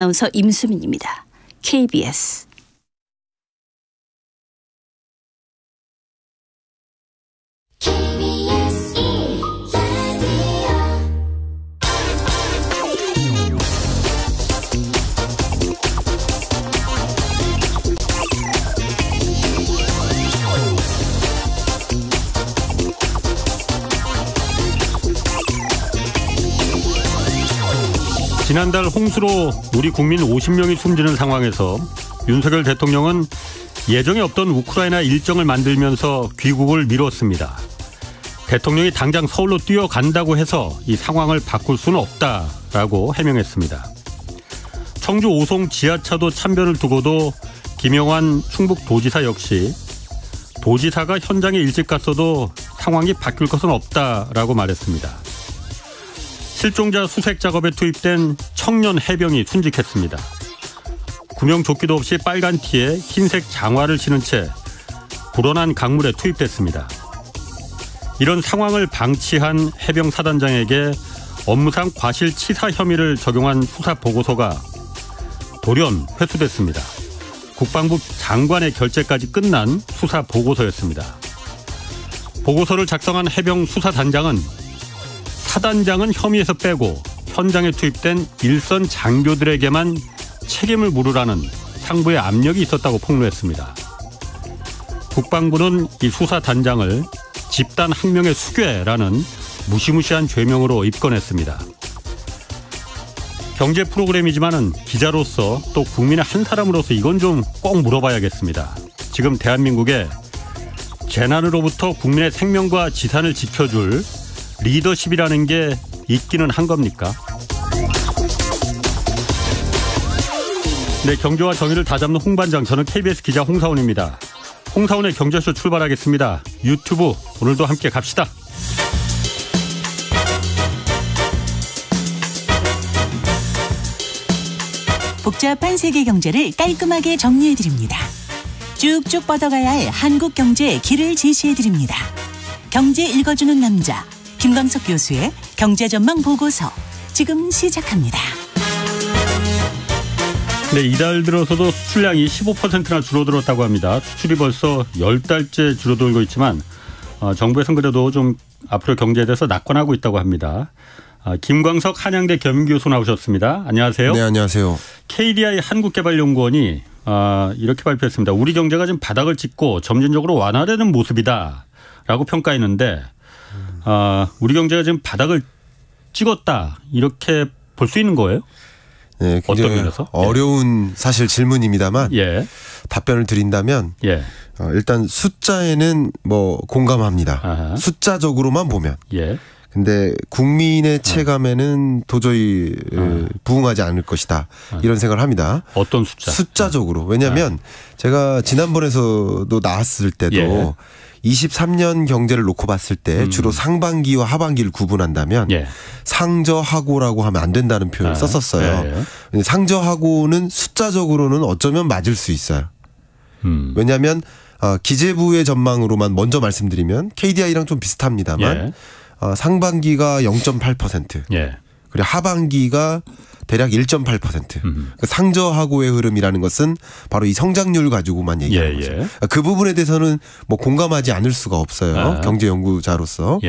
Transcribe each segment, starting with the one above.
아나운서 임수민입니다. KBS. 지난달 홍수로 우리 국민 50명이 숨지는 상황에서 윤석열 대통령은 예정에 없던 우크라이나 일정을 만들면서 귀국을 미뤘습니다. 대통령이 당장 서울로 뛰어간다고 해서 이 상황을 바꿀 수는 없다라고 해명했습니다. 청주 오송 지하차도 참변을 두고도 김영환 충북도지사 역시 도지사가 현장에 일찍 갔어도 상황이 바뀔 것은 없다라고 말했습니다. 실종자 수색 작업에 투입된 청년 해병이 순직했습니다. 구명조끼도 없이 빨간 티에 흰색 장화를 신은 채 불어난 강물에 투입됐습니다. 이런 상황을 방치한 해병 사단장에게 업무상 과실치사 혐의를 적용한 수사 보고서가 돌연 회수됐습니다. 국방부 장관의 결재까지 끝난 수사 보고서였습니다. 보고서를 작성한 해병 수사단장은 사단장은 혐의에서 빼고 현장에 투입된 일선 장교들에게만 책임을 물으라는 상부의 압력이 있었다고 폭로했습니다. 국방부는 이 수사단장을 집단 항명의 수괴라는 무시무시한 죄명으로 입건했습니다. 경제 프로그램이지만은 기자로서 또 국민의 한 사람으로서 이건 좀 꼭 물어봐야겠습니다. 지금 대한민국에 재난으로부터 국민의 생명과 지산을 지켜줄 리더십이라는 게 있기는 한 겁니까? 네, 경제와 정의를 다잡는 홍반장, 저는 KBS 기자 홍사원입니다. 홍사원의 경제쇼 출발하겠습니다. 유튜브 오늘도 함께 갑시다. 복잡한 세계 경제를 깔끔하게 정리해드립니다. 쭉쭉 뻗어가야 할 한국 경제의 길을 제시해드립니다. 경제 읽어주는 남자 김광석 교수의 경제전망 보고서 지금 시작합니다. 네, 이달 들어서도 수출량이 15%나 줄어들었다고 합니다. 수출이 벌써 10달째 줄어들고 있지만 정부에서는 그래도 좀 앞으로 경제에 대해서 낙관하고 있다고 합니다. 김광석 한양대 겸임교수 나오셨습니다. 안녕하세요. 네, 안녕하세요. KDI 한국개발연구원이 이렇게 발표했습니다. 우리 경제가 지금 바닥을 찍고 점진적으로 완화되는 모습이다라고 평가했는데 우리 경제가 지금 바닥을 찍었다 이렇게 볼 수 있는 거예요? 네, 어떤 면에서? 어려운 사실 질문입니다만 답변을 드린다면 일단 숫자에는 뭐 공감합니다. 아하. 숫자적으로만 보면. 근데 국민의 체감에는 도저히 부응하지 않을 것이다. 이런 생각을 합니다. 어떤 숫자? 숫자적으로. 왜냐하면 제가 지난번에서도 나왔을 때도 23년 경제를 놓고 봤을 때 주로 상반기와 하반기를 구분한다면 상저하고라고 하면 안 된다는 표현을 썼었어요. 상저하고는 숫자적으로는 어쩌면 맞을 수 있어요. 왜냐하면 기재부의 전망으로만 먼저 말씀드리면 KDI랑 좀 비슷합니다만 상반기가 0.8% 그리고 하반기가 대략 1.8%. 그 상저하고의 흐름이라는 것은 바로 이 성장률 가지고만 얘기하는 거죠. 그 부분에 대해서는 뭐 공감하지 않을 수가 없어요. 경제 연구자로서.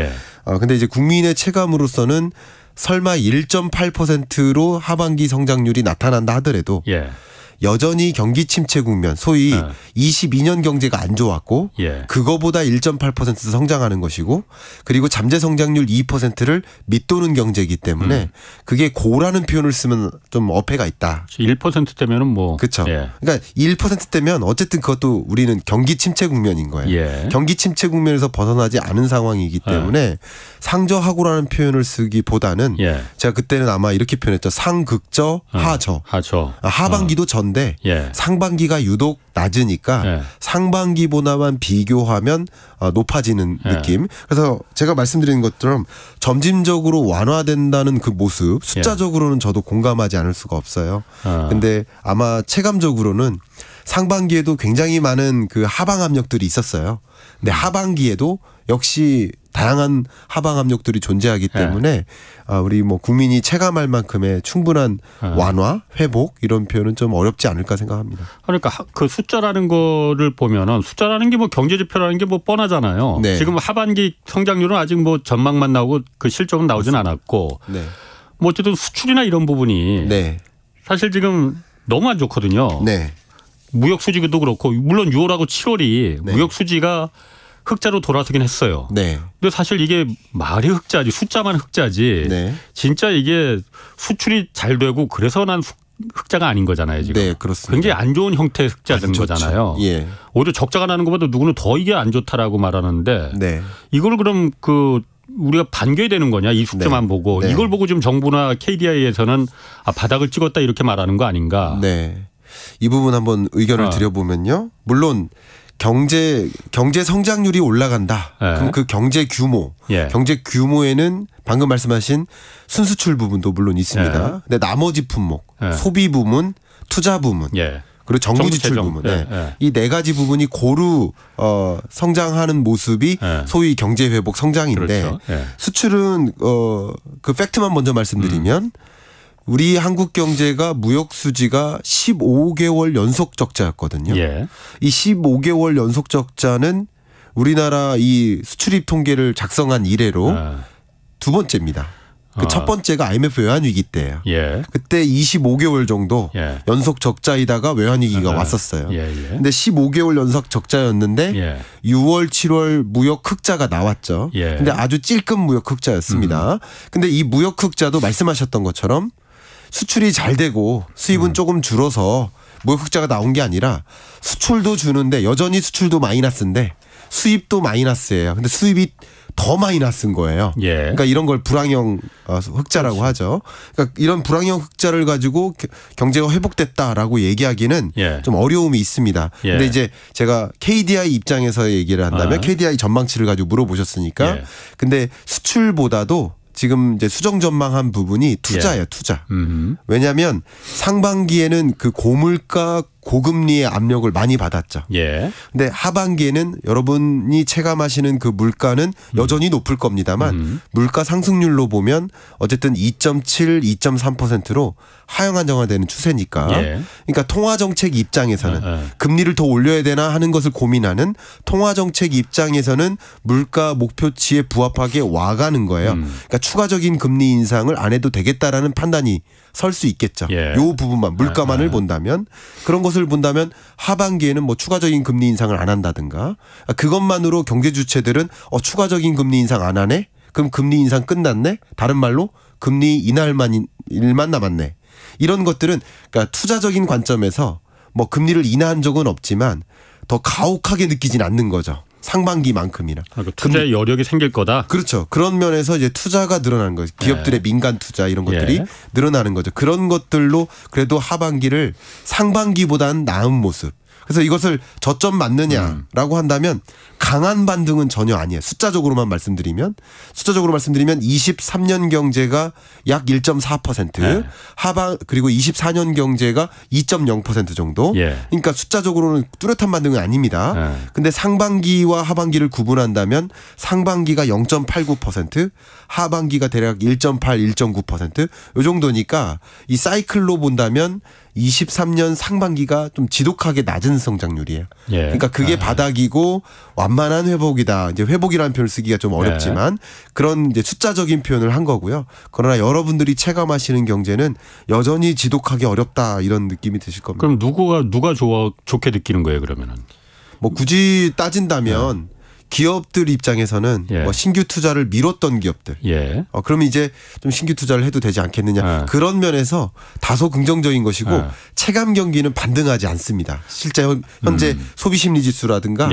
근데 이제 국민의 체감으로서는 설마 1.8%로 하반기 성장률이 나타난다 하더라도 여전히 경기 침체 국면, 소위 22년 경제가 안 좋았고 그거보다 1.8% 성장하는 것이고 그리고 잠재 성장률 2%를 밑도는 경제이기 때문에 그게 고라는 표현을 쓰면 좀 어폐가 있다. 1%대면은 뭐. 그렇죠. 그러니까 1%대면 어쨌든 그것도 우리는 경기 침체 국면인 거예요. 경기 침체 국면에서 벗어나지 않은 상황이기 때문에 상저하고라는 표현을 쓰기보다는 제가 그때는 아마 이렇게 표현했죠. 상극저 하저. 하반기도 전 인데 상반기가 유독 낮으니까 상반기보다만 비교하면 높아지는 느낌. 그래서 제가 말씀드린 것처럼 점진적으로 완화된다는 그 모습 숫자적으로는 저도 공감하지 않을 수가 없어요. 근데 아마 체감적으로는 상반기에도 굉장히 많은 그 하방 압력들이 있었어요. 근데 하반기에도 역시 다양한 하방 압력들이 존재하기 때문에 우리 뭐 국민이 체감할 만큼의 충분한 완화, 회복 이런 표현은 좀 어렵지 않을까 생각합니다. 그러니까 그 숫자라는 거를 보면은 숫자라는 게 뭐 경제 지표라는 게 뭐 뻔하잖아요. 네. 지금 하반기 성장률은 아직 뭐 전망만 나오고 그 실적은 나오진 않았고 네. 뭐 어쨌든 수출이나 이런 부분이 네. 사실 지금 너무 안 좋거든요. 네. 무역 수지도 그렇고 물론 6월하고 7월이 네. 무역 수지가 흑자로 돌아서긴 했어요. 네. 근데 사실 이게 말이 흑자지 숫자만 흑자지 네. 진짜 이게 수출이 잘 되고 그래서 난 흑자가 아닌 거잖아요. 지금. 네, 그렇습니다. 굉장히 안 좋은 형태의 흑자인 거잖아요. 예. 오히려 적자가 나는 것보다 누구는 더 이게 안 좋다라고 말하는데 네. 이걸 그럼 그 우리가 반겨야 되는 거냐 이 숫자만 네. 보고 네. 이걸 보고 지금 정부나 KDI에서는 바닥을 찍었다 이렇게 말하는 거 아닌가. 네. 이 부분 한번 의견을 드려보면요. 물론 경제 성장률이 올라간다. 네. 그럼 그 경제 규모, 예. 경제 규모에는 방금 말씀하신 순수출 부분도 물론 있습니다. 예. 근데 나머지 품목, 예. 소비 부문, 투자 부문, 예. 그리고 정부 정부 지출 재정. 부문, 예. 네. 예. 이 네 가지 부분이 고루 성장하는 모습이 예. 소위 경제 회복 성장인데 그렇죠. 예. 수출은 그 팩트만 먼저 말씀드리면. 우리 한국 경제가 무역 수지가 15개월 연속 적자였거든요. 예. 이 15개월 연속 적자는 우리나라 이 수출입 통계를 작성한 이래로 두 번째입니다. 그 첫 번째가 IMF 외환위기 때예요. 예. 그때 25개월 정도 예. 연속 적자이다가 외환위기가 왔었어요. 예. 예. 근데 15개월 연속 적자였는데 예. 6월, 7월 무역 흑자가 나왔죠. 예. 근데 아주 찔끔 무역 흑자였습니다. 근데 이 무역 흑자도 말씀하셨던 것처럼 수출이 잘 되고 수입은 조금 줄어서 무역 흑자가 나온 게 아니라 수출도 주는데 여전히 수출도 마이너스인데 수입도 마이너스예요. 근데 수입이 더 마이너스인 거예요. 예. 그러니까 이런 걸 불황형 흑자라고 그렇죠. 하죠. 그러니까 이런 불황형 흑자를 가지고 경제가 회복됐다라고 얘기하기는 예. 좀 어려움이 있습니다. 예. 근데 이제 제가 KDI 입장에서 얘기를 한다면 KDI 전망치를 가지고 물어보셨으니까 예. 근데 수출보다도 지금 이제 수정 전망한 부분이 투자예요, 투자. 왜냐하면 상반기에는 그 고물가 고금리의 압력을 많이 받았죠. 예. 근데 하반기에는 여러분이 체감하시는 그 물가는 여전히 높을 겁니다만 물가 상승률로 보면 어쨌든 2.7, 2.3%로 하향 안정화되는 추세니까. 예. 그러니까 통화정책 입장에서는 예. 금리를 더 올려야 되나 하는 것을 고민하는 통화정책 입장에서는 물가 목표치에 부합하게 와가는 거예요. 그러니까 추가적인 금리 인상을 안 해도 되겠다라는 판단이 설 수 있겠죠. 예. 요 부분만 물가만을 본다면 그런 것을 본다면 하반기에는 뭐 추가적인 금리 인상을 안 한다든가 그것만으로 경제 주체들은 추가적인 금리 인상 안 하네? 그럼 금리 인상 끝났네? 다른 말로 금리 인하만 일만 남았네. 이런 것들은 그러니까 투자적인 관점에서 뭐 금리를 인하한 적은 없지만 더 가혹하게 느끼진 않는 거죠. 상반기만큼이나. 그러니까 투자의 여력이 생길 거다. 그렇죠. 그런 면에서 이제 투자가 늘어나는 거죠. 기업들의 민간 투자 이런 것들이 늘어나는 거죠. 그런 것들로 그래도 하반기를 상반기보다는 나은 모습. 그래서 이것을 저점 맞느냐라고 한다면 강한 반등은 전혀 아니에요. 숫자적으로만 말씀드리면 23년 경제가 약 1.4% 하반 그리고 24년 경제가 2.0% 정도. 그러니까 숫자적으로는 뚜렷한 반등은 아닙니다. 근데 상반기와 하반기를 구분한다면 상반기가 0.89% 하반기가 대략 1.8, 1.9% 이 정도니까 이 사이클로 본다면 23년 상반기가 좀 지독하게 낮은 성장률이에요. 그러니까 그게 바닥이고 완만한 회복이다. 이제 회복이라는 표현을 쓰기가 좀 어렵지만 그런 이제 숫자적인 표현을 한 거고요. 그러나 여러분들이 체감하시는 경제는 여전히 지독하게 어렵다 이런 느낌이 드실 겁니다. 그럼 누가 좋게 느끼는 거예요, 그러면은? 뭐 굳이 따진다면 기업들 입장에서는 뭐 신규 투자를 미뤘던 기업들. 그러면 이제 좀 신규 투자를 해도 되지 않겠느냐. 그런 면에서 다소 긍정적인 것이고 체감 경기는 반등하지 않습니다. 실제 현재 소비심리 지수라든가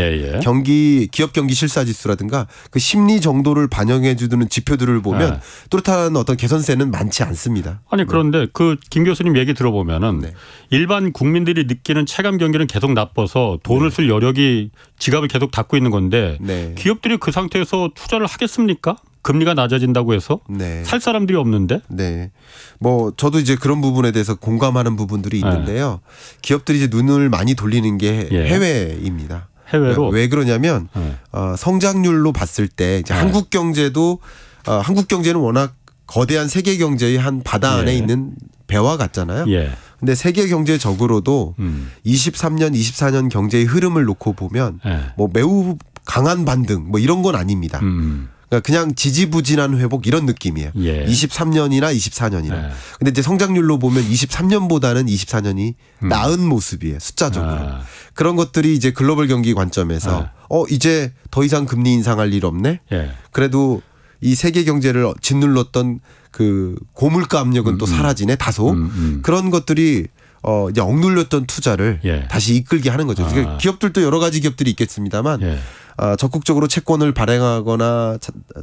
기업 경기 실사 지수라든가 그 심리 정도를 반영해 주는 지표들을 보면 뚜렷한 어떤 개선세는 많지 않습니다. 아니 그런데 그 김 교수님 얘기 들어보면은 일반 국민들이 느끼는 체감 경기는 계속 나빠서 돈을 쓸 여력이 지갑을 계속 닫고 있는 건데 기업들이 그 상태에서 투자를 하겠습니까? 금리가 낮아진다고 해서 네. 살 사람들이 없는데. 네. 뭐 저도 이제 그런 부분에 대해서 공감하는 부분들이 있는데요. 기업들이 이제 눈을 많이 돌리는 게 해외입니다. 해외로 왜 그러냐면 성장률로 봤을 때 이제 한국 경제도 한국 경제는 워낙 거대한 세계 경제의 한 바다 안에 있는 배와 같잖아요. 근데 세계 경제적으로도 23년, 24년 경제의 흐름을 놓고 보면 뭐 매우 강한 반등 뭐 이런 건 아닙니다. 그러니까 그냥 지지부진한 회복 이런 느낌이에요. 23년이나 24년이나. 근데 이제 성장률로 보면 23년보다는 24년이 나은 모습이에요. 숫자적으로. 그런 것들이 이제 글로벌 경기 관점에서 이제 더 이상 금리 인상할 일 없네. 그래도 이 세계 경제를 짓눌렀던 그 고물가 압력은 또 사라지네 다소. 그런 것들이 이제 억눌렸던 투자를 다시 이끌게 하는 거죠. 그러니까 기업들도 여러 가지 기업들이 있겠습니다만 적극적으로 채권을 발행하거나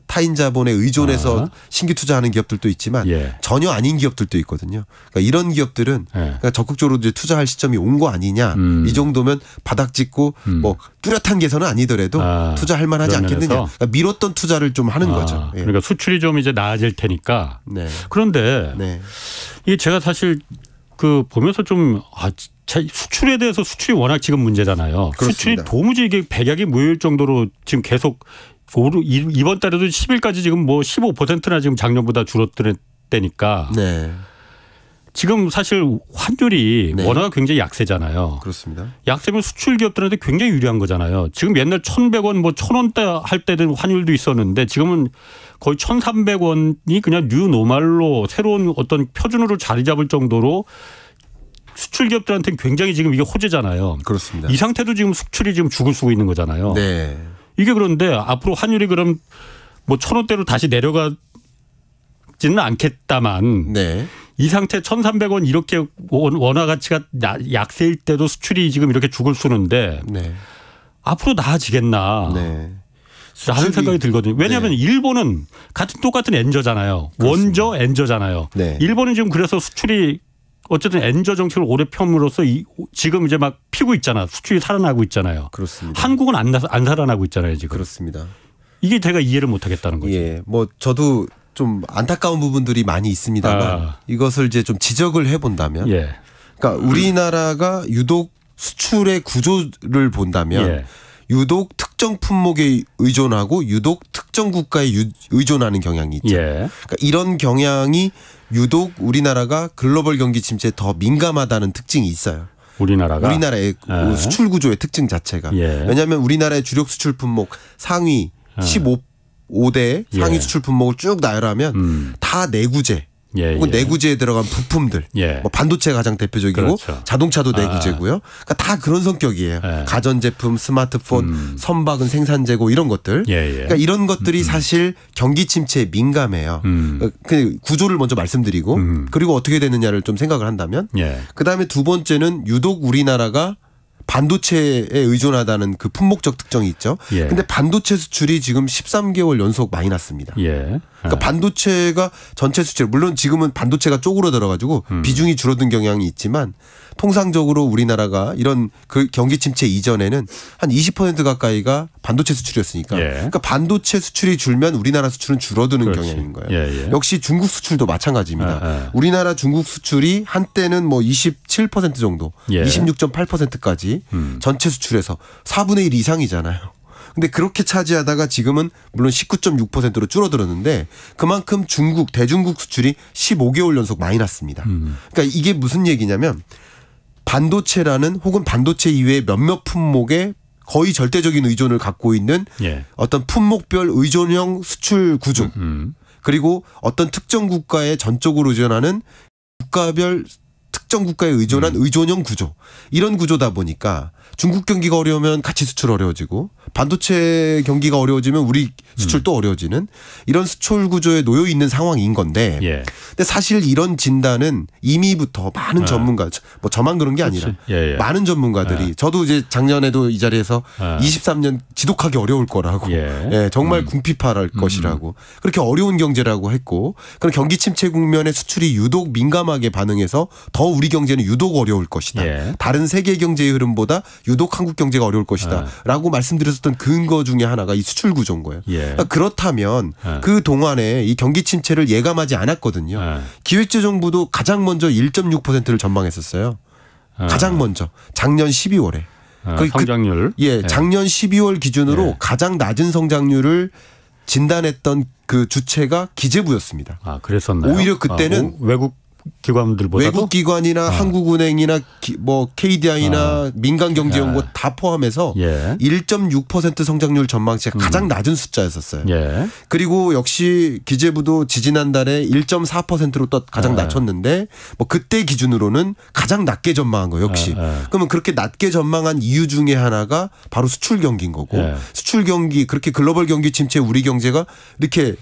타인 자본에 의존해서 신규 투자하는 기업들도 있지만 전혀 아닌 기업들도 있거든요. 그러니까 이런 기업들은 그러니까 적극적으로 이제 투자할 시점이 온 거 아니냐. 이 정도면 바닥 짚고 뭐 뚜렷한 개선은 아니더라도 투자할 만하지 않겠느냐. 그러니까 미뤘던 투자를 좀 하는 거죠. 그러니까 수출이 좀 이제 나아질 테니까. 그런데 이게 제가 사실 그 보면서 좀 수출에 대해서 수출이 워낙 지금 문제잖아요. 그렇습니다. 수출이 도무지 이게 백약이 무효일 정도로 지금 계속 이번 달에도 10일까지 지금 뭐 15%나 지금 작년보다 줄었다니까. 지금 사실 환율이 워낙 굉장히 약세잖아요. 그렇습니다. 약세면 수출 기업들한테 굉장히 유리한 거잖아요. 지금 옛날 1,100원 뭐 1,000원대 할 때는 환율도 있었는데 지금은 거의 1,300원이 그냥 뉴 노멀로 새로운 어떤 표준으로 자리 잡을 정도로 수출 기업들한테는 굉장히 지금 이게 호재잖아요. 그렇습니다. 이 상태도 지금 수출이 지금 죽을 쓰고 있는 거잖아요. 이게 그런데 앞으로 환율이 그럼 뭐 1,000원대로 다시 내려가지는 않겠다만 이 상태 1,300원 이렇게 원화 가치가 약세일 때도 수출이 지금 이렇게 죽을 쓰는데 앞으로 나아지겠나 하는 생각이 들거든요. 왜냐하면 일본은 똑같은 엔저잖아요. 그렇습니다. 원저 엔저잖아요. 일본은 지금 그래서 수출이 어쨌든 엔저 정책을 오래 펴므로써 지금 이제 막 피고 있잖아. 수출이 살아나고 있잖아요. 그렇습니다. 한국은 안 살아나고 있잖아요. 지금. 그렇습니다. 이게 제가 이해를 못 하겠다는 거죠. 뭐 저도 좀 안타까운 부분들이 많이 있습니다만 이것을 이제 좀 지적을 해본다면 그러니까 우리나라가 유독 수출의 구조를 본다면 유독 특정 품목에 의존하고 유독 특정 국가에 의존하는 경향이 있죠. 그러니까 이런 경향이 유독 우리나라가 글로벌 경기 침체에 더 민감하다는 특징이 있어요. 우리나라의 수출 구조의 특징 자체가. 왜냐하면 우리나라의 주력 수출 품목 상위 15대 상위 수출 품목을 쭉 나열하면 다 내구재. 혹은 내구재에 들어간 부품들, 뭐 반도체가 가장 대표적이고 자동차도 내구재고요. 그러니까 다 그런 성격이에요. 가전제품, 스마트폰, 선박은 생산재고 이런 것들. 그러니까 이런 것들이 사실 경기 침체에 민감해요. 그 구조를 먼저 말씀드리고 그리고 어떻게 되느냐를 좀 생각을 한다면 그다음에 두 번째는 유독 우리나라가 반도체에 의존하다는 그 품목적 특성이 있죠. 근데 반도체 수출이 지금 13개월 연속 마이너스입니다. 그러니까 반도체가 전체 수출 물론 지금은 반도체가 쪼그라들어 가지고 비중이 줄어든 경향이 있지만 통상적으로 우리나라가 이런 그 경기 침체 이전에는 한 20% 가까이가 반도체 수출이었으니까 그러니까 반도체 수출이 줄면 우리나라 수출은 줄어드는 경향인 거예요. 역시 중국 수출도 마찬가지입니다. 우리나라 중국 수출이 한때는 뭐 27% 정도 26.8%까지 전체 수출에서 4분의 1 이상이잖아요. 근데 그렇게 차지하다가 지금은 물론 19.6%로 줄어들었는데 그만큼 대중국 수출이 15개월 연속 마이너스입니다. 그러니까 이게 무슨 얘기냐면 반도체라는 혹은 반도체 이외의 몇몇 품목에 거의 절대적인 의존을 갖고 있는 어떤 품목별 의존형 수출 구조 그리고 어떤 특정 국가에 전적으로 의존하는 국가별 특정 국가에 의존한 의존형 구조 이런 구조다 보니까 중국 경기가 어려우면 같이 수출 어려워지고 반도체 경기가 어려워지면 우리 수출도 어려워지는 이런 수출 구조에 놓여 있는 상황인 건데 근데 사실 이런 진단은 이미부터 많은 전문가 뭐 저만 그런 게 아니라 많은 전문가들이 저도 이제 작년에도 이 자리에서 23년 지독하게 어려울 거라고 정말 궁핍할 것이라고 그렇게 어려운 경제라고 했고 그런 경기 침체 국면에 수출이 유독 민감하게 반응해서 더 우리 우리 경제는 유독 어려울 것이다. 예. 다른 세계 경제의 흐름보다 유독 한국 경제가 어려울 것이다. 라고 말씀드렸었던 근거 중에 하나가 이 수출 구조인 거예요. 예. 그러니까 그렇다면 그 동안에 이 경기 침체를 예감하지 않았거든요. 기획재정부도 가장 먼저 1.6%를 전망했었어요. 가장 먼저 작년 12월에. 성장률. 작년 12월 기준으로 가장 낮은 성장률을 진단했던 그 주체가 기재부였습니다. 아, 그랬었나요? 오히려 그때는 외국 기관들보다도 외국 기관이나 한국은행이나 뭐 KDI나 민간경제연구원 다 포함해서 1.6% 성장률 전망치가 가장 낮은 숫자였었어요. 그리고 역시 기재부도 지지난달에 1.4%로 또 가장 낮췄는데 뭐 그때 기준으로는 가장 낮게 전망한 거예요. 역시. 그러면 그렇게 낮게 전망한 이유 중에 하나가 바로 수출 경기인 거고 수출 경기 그렇게 글로벌 경기 침체에 우리 경제가 이렇게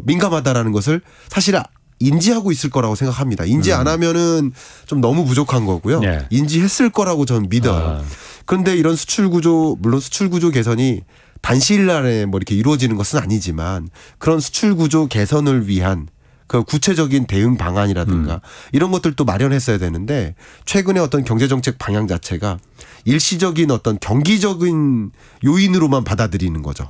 민감하다라는 것을 사실 인지하고 있을 거라고 생각합니다. 인지 안 하면은 좀 너무 부족한 거고요. 인지했을 거라고 저는 믿어요. 그런데 이런 수출 구조, 물론 수출 구조 개선이 단시일 안에 뭐 이렇게 이루어지는 것은 아니지만 그런 수출 구조 개선을 위한 그 구체적인 대응 방안이라든가 이런 것들도 마련했어야 되는데 최근에 어떤 경제정책 방향 자체가 일시적인 어떤 경기적인 요인으로만 받아들이는 거죠.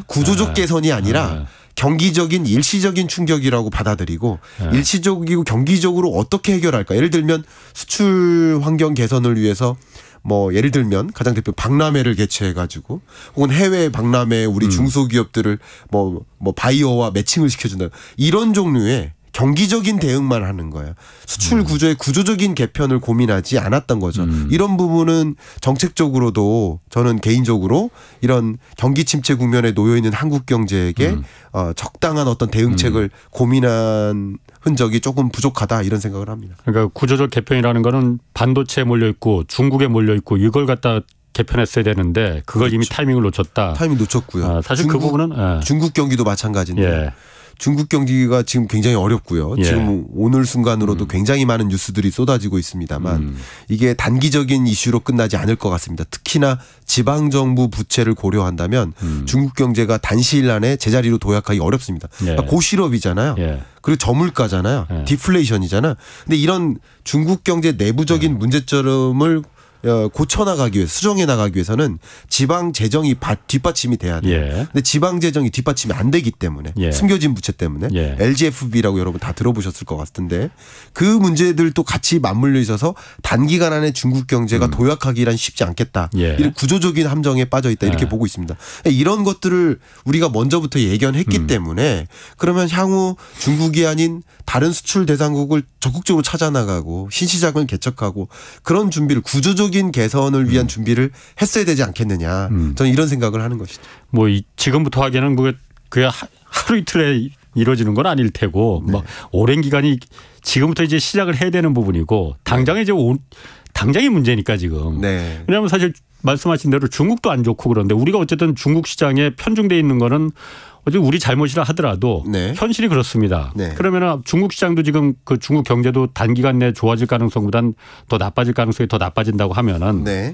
구조적 개선이 아니라 경기적인 일시적인 충격이라고 받아들이고 일시적이고 경기적으로 어떻게 해결할까. 예를 들면 수출 환경 개선을 위해서 뭐 예를 들면 가장 대표 박람회를 개최해 가지고 혹은 해외 박람회에 우리 중소기업들을 뭐 바이어와 매칭을 시켜준다. 이런 종류의 경기적인 대응만 하는 거예요. 수출 구조의 구조적인 개편을 고민하지 않았던 거죠. 이런 부분은 정책적으로도 저는 개인적으로 이런 경기 침체 국면에 놓여 있는 한국 경제에게 적당한 어떤 대응책을 고민한 흔적이 조금 부족하다 이런 생각을 합니다. 그러니까 구조적 개편이라는 거는 반도체에 몰려 있고 중국에 몰려 있고 이걸 갖다 개편했어야 되는데 그걸 이미 타이밍을 놓쳤다. 타이밍 놓쳤고요. 사실 그 부분은 중국 경기도 마찬가지인데 중국 경기가 지금 굉장히 어렵고요. 지금 오늘 순간으로도 굉장히 많은 뉴스들이 쏟아지고 있습니다만 이게 단기적인 이슈로 끝나지 않을 것 같습니다. 특히나 지방정부 부채를 고려한다면 중국 경제가 단시일 안에 제자리로 도약하기 어렵습니다. 그러니까 고실업이잖아요. 그리고 저물가잖아요. 디플레이션이잖아요. 근데 이런 중국 경제 내부적인 문제점을 고쳐나가기 위해서 수정해 나가기 위해서는 지방 재정이 뒷받침이 돼야 돼요. 근데 지방 재정이 뒷받침이 안 되기 때문에 숨겨진 부채 때문에 LGFB라고 여러분 다 들어보셨을 것 같은데 그 문제들도 같이 맞물려 있어서 단기간 안에 중국 경제가 도약하기란 쉽지 않겠다. 이런 구조적인 함정에 빠져 있다 이렇게 보고 있습니다. 이런 것들을 우리가 먼저부터 예견했기 때문에 그러면 향후 중국이 아닌 다른 수출 대상국을 적극적으로 찾아나가고 신시장을 개척하고 그런 준비를 구조적인 개선을 위한 준비를 했어야 되지 않겠느냐. 저는 이런 생각을 하는 것이죠. 뭐 지금부터 하기에는 그게 하루 이틀에 이루어지는 건 아닐 테고 뭐 오랜 기간이 지금부터 이제 시작을 해야 되는 부분이고 당장에 이제 당장이 문제니까 지금. 왜냐하면 사실 말씀하신 대로 중국도 안 좋고 그런데 우리가 어쨌든 중국 시장에 편중돼 있는 거는 어제 우리 잘못이라 하더라도 현실이 그렇습니다. 그러면 중국 시장도 지금 그 중국 경제도 단기간 내에 좋아질 가능성보단 더 나빠질 가능성이 더 나빠진다고 하면은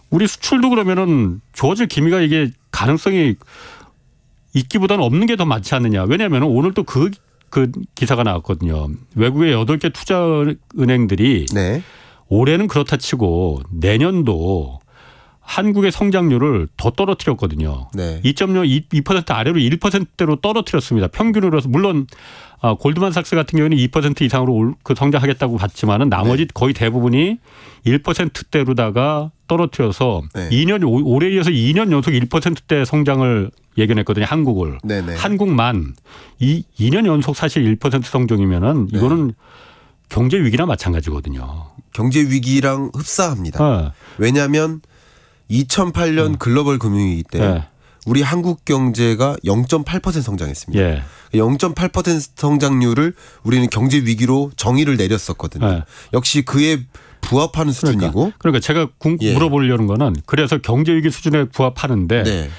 우리 수출도 그러면은 좋아질 기미가 이게 가능성이 있기보다는 없는 게 더 많지 않느냐. 왜냐하면 오늘 또 그 기사가 나왔거든요. 외국의 8개 투자은행들이 올해는 그렇다 치고 내년도 한국의 성장률을 더 떨어뜨렸거든요. 2% 아래로 1%대로 떨어뜨렸습니다. 평균으로 해서 물론 골드만삭스 같은 경우는 2% 이상으로 성장하겠다고 봤지만은 나머지 거의 대부분이 1%대로다가 떨어뜨려서 올해 이어서 2년 연속 1%대 성장을 예견했거든요. 한국을. 한국만 2년 연속 사실 1% 성장이면은 이거는 경제 위기나 마찬가지거든요. 경제 위기랑 흡사합니다. 왜냐하면 2008년 글로벌 금융위기 때 우리 한국 경제가 0.8% 성장했습니다. 0.8% 성장률을 우리는 경제 위기로 정의를 내렸었거든요. 역시 그에 부합하는 수준이고. 그러니까 제가 물어보려는 거는 그래서 경제 위기 수준에 부합하는데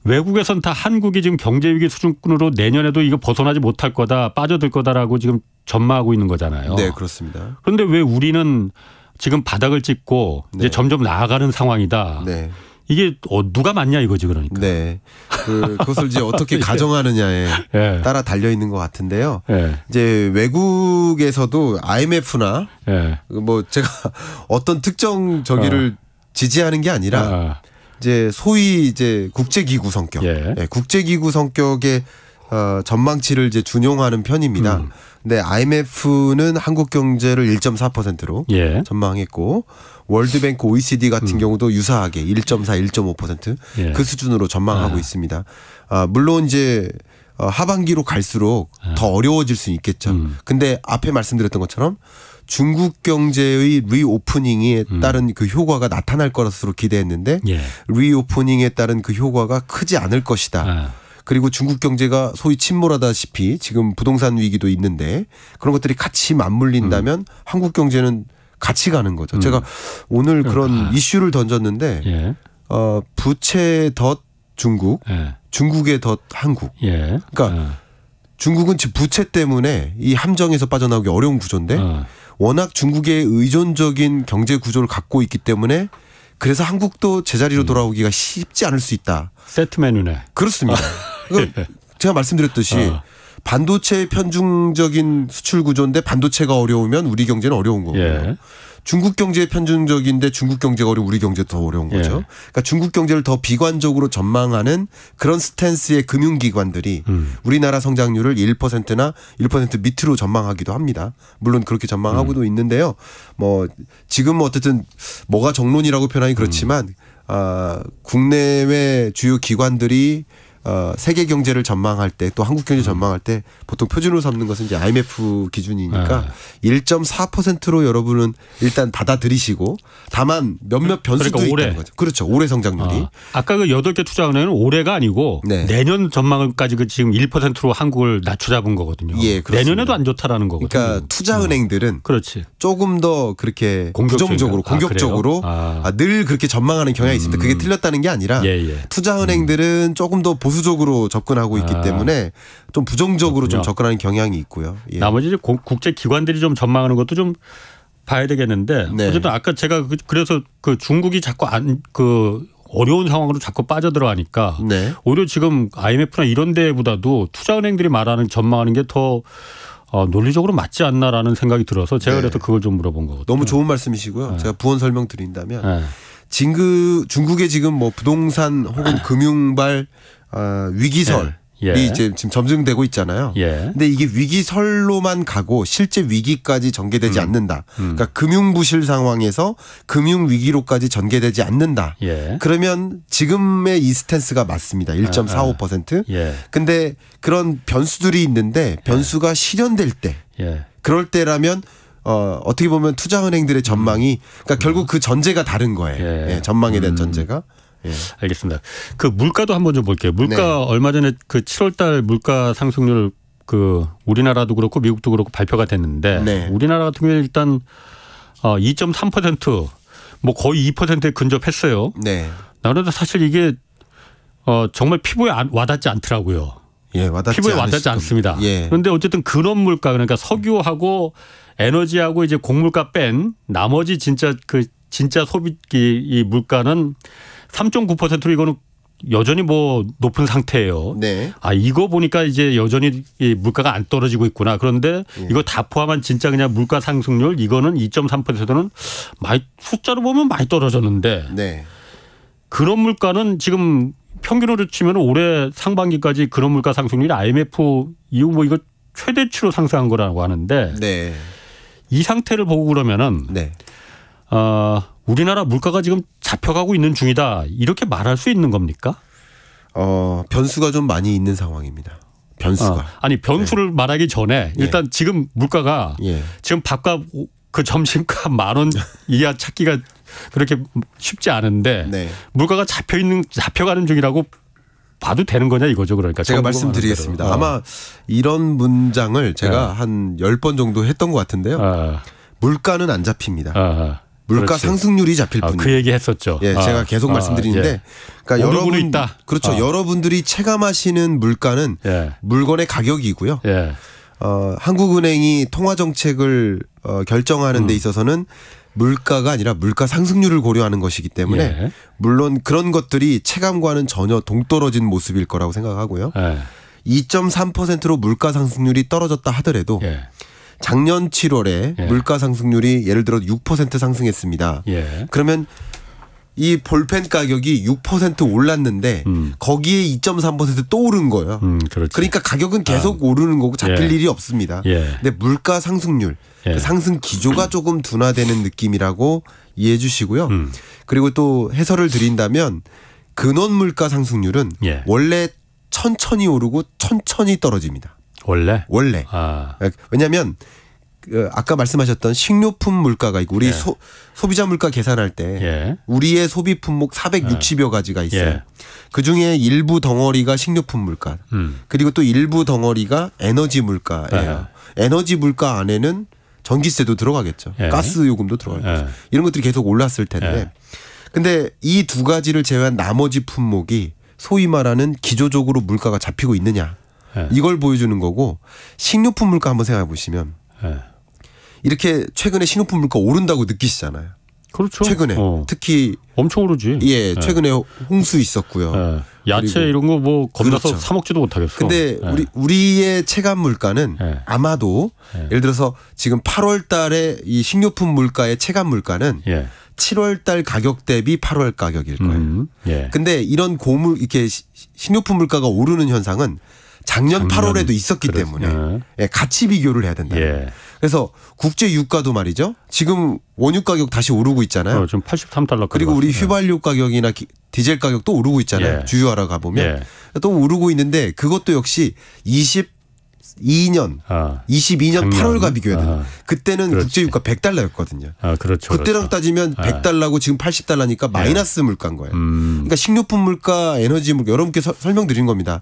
외국에선 다 한국이 지금 경제 위기 수준으로 내년에도 이거 벗어나지 못할 거다, 빠져들 거다라고 지금 전망하고 있는 거잖아요. 네, 그렇습니다. 그런데 왜 우리는 지금 바닥을 찍고 이제 점점 나아가는 상황이다. 이게 누가 맞냐 이거지 그러니까. 네. 그것을 이제 어떻게 가정하느냐에 예. 따라 달려 있는 것 같은데요. 예. 이제 외국에서도 IMF나 예. 뭐 제가 어떤 특정 저기를 지지하는 게 아니라 이제 소위 이제 국제기구 성격, 예. 네, 국제기구 성격의 전망치를 이제 준용하는 편입니다. 근데 IMF는 한국 경제를 1.4%로 예. 전망했고 월드뱅크 OECD 같은 경우도 유사하게 1.4, 1.5% 예. 그 수준으로 전망하고 있습니다. 물론 이제 하반기로 갈수록 더 어려워질 수 있겠죠. 근데 앞에 말씀드렸던 것처럼 중국 경제의 리오프닝에 따른 그 효과가 나타날 것으로 기대했는데 예. 리오프닝에 따른 그 효과가 크지 않을 것이다. 그리고 중국 경제가 소위 침몰하다시피 지금 부동산 위기도 있는데 그런 것들이 같이 맞물린다면 한국 경제는 같이 가는 거죠. 제가 오늘 그런 이슈를 던졌는데 예. 부채 덧 중국, 예. 중국의 덧 한국. 예. 그러니까 중국은 지금 부채 때문에 이 함정에서 빠져나오기 어려운 구조인데 워낙 중국의 의존적인 경제 구조를 갖고 있기 때문에 그래서 한국도 제자리로 돌아오기가 쉽지 않을 수 있다. 세트 메뉴네. 그렇습니다. 그러니까 제가 말씀드렸듯이 반도체의 편중적인 수출 구조인데 반도체가 어려우면 우리 경제는 어려운 거고요. 예. 중국 경제의 편중적인데 중국 경제가 어려우면 우리 경제도 더 어려운 거죠. 예. 그러니까 중국 경제를 더 비관적으로 전망하는 그런 스탠스의 금융기관들이 우리나라 성장률을 1%나 1% 밑으로 전망하기도 합니다. 물론 그렇게 전망하고도 있는데요. 뭐 지금 어쨌든 뭐가 정론이라고 표현하기 그렇지만 국내외 주요 기관들이 세계 경제를 전망할 때 또 한국 경제 전망할 때 보통 표준으로 삼는 것은 이제 IMF 기준이니까 1.4%로 여러분은 일단 받아들이시고 다만 몇몇 변수도 그러니까 올해. 있다는 거죠. 그렇죠. 올해 성장률이. 아까 그 8개 투자은행은 올해가 아니고 네. 내년 전망까지 그 지금 1%로 한국을 낮춰 잡은 거거든요. 예, 그렇습니다. 내년에도 안 좋다라는 거거든요. 그러니까 투자은행들은 그렇지. 조금 더 그렇게 공격적인가? 부정적으로 공격적으로 늘 그렇게 전망하는 경향이 있습니다. 그게 틀렸다는 게 아니라 예. 투자은행들은 조금 더 보수적으로 접근하고 있기 때문에 좀 부정적으로 그렇군요. 좀 접근하는 경향이 있고요. 예. 나머지 이제 국제 기관들이 좀 전망하는 것도 좀 봐야 되겠는데 네. 어쨌든 아까 제가 그래서 그 중국이 자꾸 어려운 상황으로 자꾸 빠져들어가니까 네. 오히려 지금 IMF나 이런 데보다도 투자은행들이 말하는 전망하는 게 더 논리적으로 맞지 않나라는 생각이 들어서 제가 네. 그래서 그걸 좀 물어본 거거든요. 너무 좋은 말씀이시고요. 제가 부원 설명드린다면 네. 중국의 지금 뭐 부동산 혹은 금융발 위기설이 이제 지금 점증되고 있잖아요. 근데 이게 위기설로만 가고 실제 위기까지 전개되지 않는다. 그러니까 금융부실 상황에서 금융위기로까지 전개되지 않는다. 그러면 지금의 이 스탠스가 맞습니다. 1.45%. 근데 그런 변수들이 있는데 변수가 실현될 때 그럴 때라면 어떻게 보면 투자은행들의 전망이 그러니까 결국 그 전제가 다른 거예요. 전망에 대한 전제가. 알겠습니다. 그 물가도 한번 좀 볼게요. 물가 얼마 전에 그 7월달 물가 상승률 그 우리나라도 그렇고 미국도 그렇고 발표가 됐는데 우리나라 같은 경우에 일단 2.3% 뭐 거의 2%에 근접했어요. 그런데 사실 이게 정말 피부에 와닿지 않더라고요. 피부에 와닿지 않습니다. 그런데 어쨌든 근원 물가 그러니까 석유하고 에너지하고 이제 곡물가 뺀 나머지 진짜 소비기 이 물가는 3.9%로 이거는 여전히 뭐 높은 상태예요. 이거 보니까 이제 여전히 이 물가가 안 떨어지고 있구나. 그런데 이거 다 포함한 진짜 그냥 물가 상승률 이거는 2.3%는 많이 숫자로 보면 많이 떨어졌는데 그런 물가는 지금 평균으로 치면 올해 상반기까지 그런 물가 상승률이 IMF 이후 뭐 이거 최대치로 상승한 거라고 하는데 이 상태를 보고 그러면은 우리나라 물가가 지금 잡혀가고 있는 중이다 이렇게 말할 수 있는 겁니까? 변수가 좀 많이 있는 상황입니다. 변수가. 변수를 말하기 전에 일단 지금 물가가 지금 밥값 그 점심값 10,000원 이하 찾기가 그렇게 쉽지 않은데 물가가 잡혀가는 중이라고 봐도 되는 거냐 이거죠. 그러니까 제가 말씀드리겠습니다. 아마 이런 문장을 제가 한 10번 정도 했던 것 같은데요. 물가는 안 잡힙니다. 물가 상승률이 잡힐 뿐이에요. 그 얘기 했었죠. 제가 계속 말씀드리는데 그러니까 여러분들이 체감하시는 물가는 물건의 가격이고요. 한국은행이 통화 정책을 결정하는 데 있어서는 물가가 아니라 물가 상승률을 고려하는 것이기 때문에 예. 물론 그런 것들이 체감과는 전혀 동떨어진 모습일 거라고 생각하고요. 예. 2.3%로 물가 상승률이 떨어졌다 하더라도 예. 작년 7월에 예. 물가 상승률이 예를 들어 6% 상승했습니다. 예. 그러면 이 볼펜 가격이 6% 올랐는데 거기에 2.3% 또 오른 거예요. 그렇지. 그러니까 가격은 계속 오르는 거고 잡힐 예. 일이 없습니다. 예. 근데 물가 상승률, 예. 그 상승 기조가 조금 둔화되는 느낌이라고 이해해 주시고요. 그리고 또 해설을 드린다면 근원 물가 상승률은 예. 원래 천천히 오르고 천천히 떨어집니다. 원래? 원래. 아. 왜냐하면 아까 말씀하셨던 식료품 물가가 있고 우리 예. 소비자 물가 계산할 때 예. 우리의 소비 품목 460여 가지가 있어요. 예. 그중에 일부 덩어리가 식료품 물가 그리고 또 일부 덩어리가 에너지 물가예요. 에너지 물가 안에는 전기세도 들어가겠죠. 예. 가스 요금도 들어가겠죠. 예. 이런 것들이 계속 올랐을 텐데 예. 근데 이 두 가지를 제외한 나머지 품목이 소위 말하는 기조적으로 물가가 잡히고 있느냐 예. 이걸 보여주는 거고 식료품 물가 한번 생각해 보시면 예. 이렇게 최근에 식료품 물가 오른다고 느끼시잖아요. 그렇죠. 최근에 특히 엄청 오르지. 예 최근에 홍수 있었고요. 예. 야채 이런 거 뭐 겁나서 그렇죠. 사 먹지도 못하겠어. 근데 예. 우리의 체감 물가는 예. 아마도 예를 들어서 지금 8월 달에 이 식료품 물가의 체감 물가는 예. 7월 달 가격 대비 8월 가격일 거예요. 예. 근데 이런 이렇게 식료품 물가가 오르는 현상은 작년 8월에도 있었기 그렇지. 때문에 예, 같이 비교를 해야 된다. 예. 그래서 국제 유가도 말이죠. 지금 원유 가격 다시 오르고 있잖아요. 지금 83달러. 그리고 우리 휘발유 가격이나 디젤 가격도 오르고 있잖아요. 예. 주유하러 가보면. 예. 또 오르고 있는데 그것도 역시 22년 작년. 8월과 비교해야 돼요. 그때는 그렇지. 국제 유가 100달러였거든요. 그렇죠. 그때랑 그렇죠. 따지면 100달러고 지금 80달러니까 마이너스 물가인 거예요. 그러니까 식료품 물가, 에너지 물가 여러분께 설명드린 겁니다.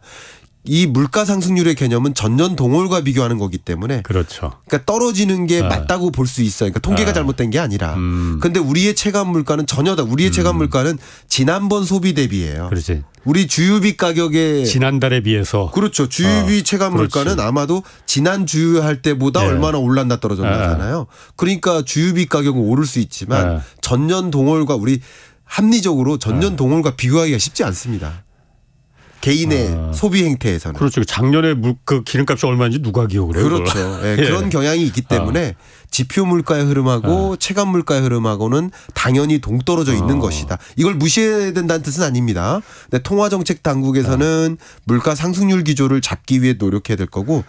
이 물가 상승률의 개념은 전년 동월과 비교하는 거기 때문에 그렇죠. 그러니까 떨어지는 게 맞다고 볼 수 있어요. 그러니까 통계가 잘못된 게 아니라. 그런데 우리의 체감 물가는 전혀 다 우리의 체감 물가는 지난번 소비 대비예요. 그렇지. 우리 주유비 가격에 지난달에 비해서 그렇죠. 주유비 체감 그렇지. 물가는 아마도 지난 주유할 때보다 예. 얼마나 올랐나 떨어졌나잖아요. 그러니까 주유비 가격은 오를 수 있지만 전년 동월과 우리 합리적으로 전년 동월과 비교하기가 쉽지 않습니다. 개인의 소비 행태에서는. 그렇죠. 작년에 그 기름값이 얼마인지 누가 기억을 해요? 그렇죠. 예, 그런 경향이 있기 때문에 지표 물가의 흐름하고 체감 물가의 흐름하고는 당연히 동떨어져 있는 것이다. 이걸 무시해야 된다는 뜻은 아닙니다. 근데 통화정책 당국에서는 물가 상승률 기조를 잡기 위해 노력해야 될 거고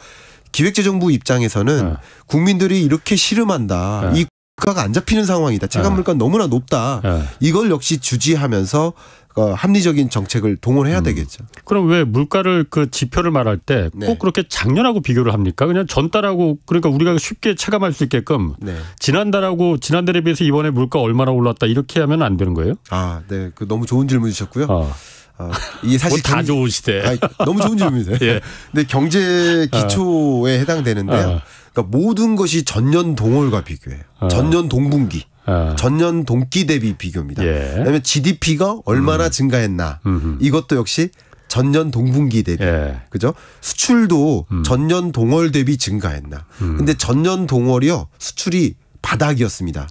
기획재정부 입장에서는 국민들이 이렇게 씨름한다. 이 물가가 안 잡히는 상황이다. 체감 물가는 너무나 높다. 이걸 역시 주지하면서 합리적인 정책을 동원해야 되겠죠. 그럼 왜 물가를 그 지표를 말할 때 꼭 그렇게 작년하고 비교를 합니까? 그냥 전달하고 그러니까 우리가 쉽게 체감할 수 있게끔 지난달하고 지난달에 비해서 이번에 물가 얼마나 올랐다 이렇게 하면 안 되는 거예요? 아, 네. 그 너무 좋은 질문 주셨고요. 이게 사실 다 좋으시대. 너무 좋은 질문이세요. 예. 근데 경제 기초에 해당되는데요. 그러니까 모든 것이 전년 동월과 비교해요. 전년 동분기. 전년 동기 대비 비교입니다. 그다음에 GDP가 얼마나 증가했나 이것도 역시 전년 동분기 대비. 그죠? 수출도 전년 동월 대비 증가했나. 근데 전년 동월이요. 수출이 바닥이었습니다.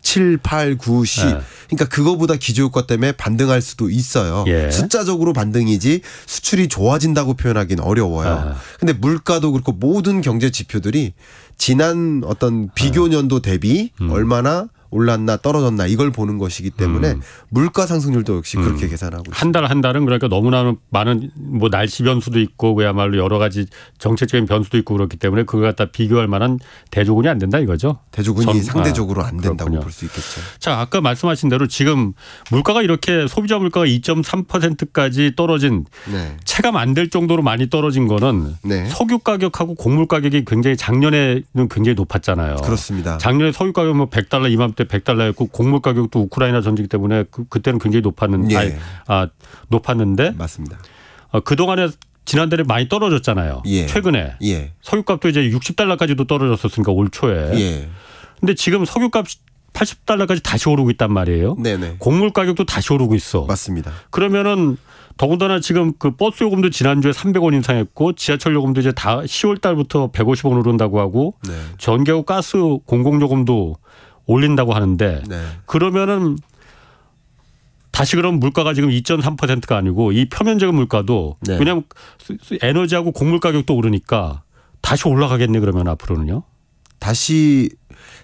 7, 8, 9, 10. 그러니까 그거보다 기저효과 때문에 반등할 수도 있어요. 숫자적으로 반등이지 수출이 좋아진다고 표현하기는 어려워요. 근데 물가도 그렇고 모든 경제 지표들이 지난 어떤 비교 년도 대비 얼마나 올랐나 떨어졌나 이걸 보는 것이기 때문에 물가 상승률도 역시 그렇게 계산하고 있습니다. 한 달은 그러니까 너무나 많은 뭐 날씨 변수도 있고 그야말로 여러 가지 정책적인 변수도 있고 그렇기 때문에 그걸 갖다 비교할 만한 대조군이 안 된다 이거죠. 대조군이 상대적으로 안 된다고 볼 수 있겠죠. 자, 아까 말씀하신 대로 지금 물가가 이렇게 소비자 물가가 2.3%까지 떨어진 체감 안 될 정도로 많이 떨어진 거는 석유 가격하고 곡물 가격이 굉장히 작년에는 굉장히 높았잖아요. 그렇습니다. 작년에 석유 가격 뭐 100달러 이맘때 100달러였고 곡물 가격도 우크라이나 전쟁 때문에 그때는 굉장히 높았는데 높았는데 맞습니다. 그동안에 지난달에 많이 떨어졌잖아요. 최근에 석유값도 이제 60달러까지도 떨어졌었으니까 올 초에. 근데 지금 석유값 80달러까지 다시 오르고 있단 말이에요. 곡물 가격도 다시 오르고 있어. 맞습니다. 그러면은 더군다나 지금 그 버스 요금도 지난주에 300원 인상했고 지하철 요금도 이제 다 10월 달부터 150원 오른다고 하고 전기하고 가스 공공요금도 올린다고 하는데 네. 그러면은 다시 그럼 물가가 지금 2.3%가 아니고 이 표면적인 물가도 네. 왜냐하면 에너지하고 곡물 가격도 오르니까 다시 올라가겠네 그러면 앞으로는요. 다시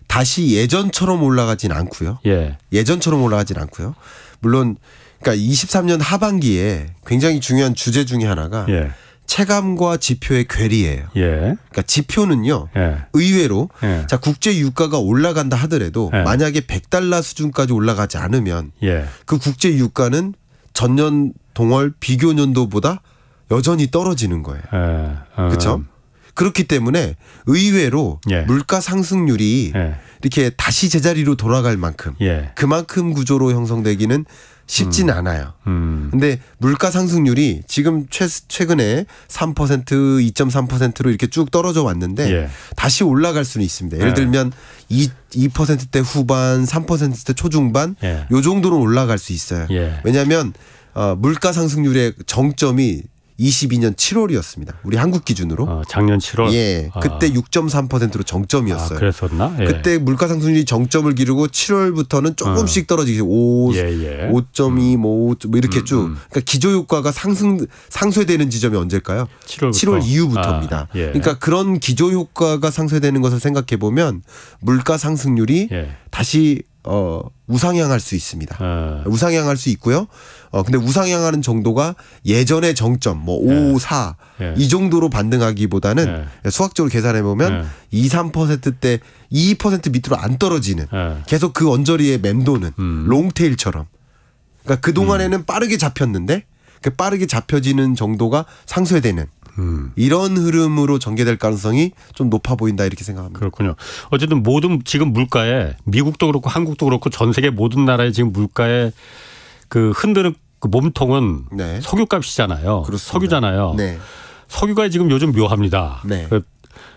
예전처럼 올라가진 않고요. 예. 예전처럼 올라가진 않고요. 물론 그러니까 23년 하반기에 굉장히 중요한 주제 중에 하나가 예. 체감과 지표의 괴리예요. 예. 그러니까 지표는요. 예. 의외로 예. 자 국제 유가가 올라간다 하더라도 예. 만약에 100달러 수준까지 올라가지 않으면 예. 그 국제 유가는 전년 동월 비교 년도보다 여전히 떨어지는 거예요. 예. 그렇죠? 그렇기 때문에 의외로 예. 물가 상승률이 예. 이렇게 다시 제자리로 돌아갈 만큼 예. 그만큼 구조로 형성되기는 쉽지는 않아요. 근데 물가 상승률이 지금 최근에 3%, 2.3%로 이렇게 쭉 떨어져 왔는데 예. 다시 올라갈 수는 있습니다. 예를 예. 들면 2%대 후반, 3%대 초중반 예. 요 정도는 올라갈 수 있어요. 예. 왜냐하면 물가 상승률의 정점이 22년 7월이었습니다. 우리 한국 기준으로. 작년 7월. 예. 그때 6.3%로 정점이었어요. 그랬었나? 예. 그때 물가 상승률이 정점을 기르고 7월부터는 조금씩 떨어지기 5, 예. 5.2 뭐 이렇게 쭉. 그러니까 기저 효과가 상쇄되는 지점이 언제일까요? 7월 이후부터입니다. 예. 그러니까 그런 기저 효과가 상쇄되는 것을 생각해 보면 물가 상승률이 예. 다시 우상향할 수 있습니다. 우상향할 수 있고요. 근데 우상향하는 정도가 예전의 정점 뭐 5, 4 이 정도로 반등하기보다는 수학적으로 계산해 보면 2, 3%대 2% 밑으로 안 떨어지는 계속 그 언저리에 맴도는 롱테일처럼. 그러니까 그 동안에는 빠르게 잡혔는데 그 빠르게 잡혀지는 정도가 상쇄되는 이런 흐름으로 전개될 가능성이 좀 높아 보인다 이렇게 생각합니다. 그렇군요. 어쨌든 모든 지금 물가에 미국도 그렇고 한국도 그렇고 전 세계 모든 나라의 지금 물가에 그 흔드는 그 몸통은 네. 석유값이잖아요. 그렇습니다. 석유잖아요. 네. 석유가 지금 요즘 묘합니다. 네. 그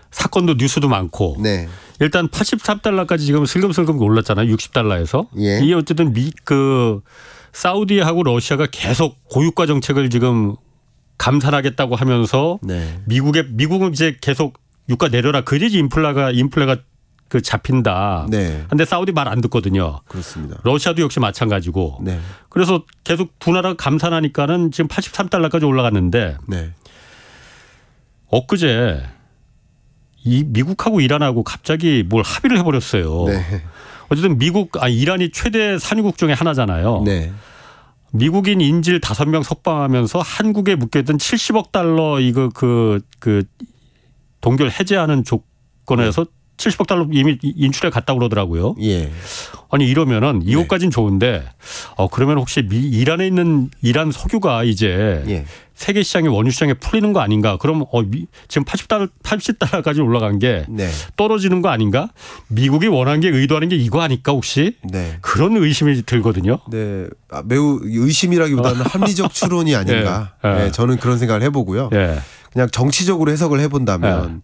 사건도 뉴스도 많고. 네. 일단 83달러까지 지금 슬금슬금 올랐잖아요. 60달러에서. 예. 이게 어쨌든 사우디하고 러시아가 계속 고유가 정책을 지금 감산하겠다고 하면서 네. 미국은 이제 계속 유가 내려라. 그래야지 인플레가 그 잡힌다. 네. 근데 사우디 말 안 듣거든요. 그렇습니다. 러시아도 역시 마찬가지고. 네. 그래서 계속 두 나라가 감산하니까는 지금 83달러까지 올라갔는데 네. 엊그제 이 미국하고 이란하고 갑자기 뭘 합의를 해버렸어요. 네. 어쨌든 이란이 최대 산유국 중에 하나잖아요. 네. 미국인 인질 5명 석방하면서 한국에 묶여있던 70억 달러 이거 그 동결 해제하는 조건에서 70억 달러 이미 인출해 갔다고 그러더라고요. 예. 아니 이러면은 이것까지는 좋은데 그러면 혹시 이란에 있는 이란 석유가 이제 예. 세계 시장의 원유 시장에 풀리는 거 아닌가? 그럼 지금 80달러까지 올라간 게 네. 떨어지는 거 아닌가? 미국이 원하는 게 의도하는 게 이거 아닐까 혹시? 네. 그런 의심이 들거든요. 네. 매우 의심이라기보다는 합리적 추론이 아닌가. 예. 네, 저는 그런 생각을 해보고요. 예. 그냥 정치적으로 해석을 해본다면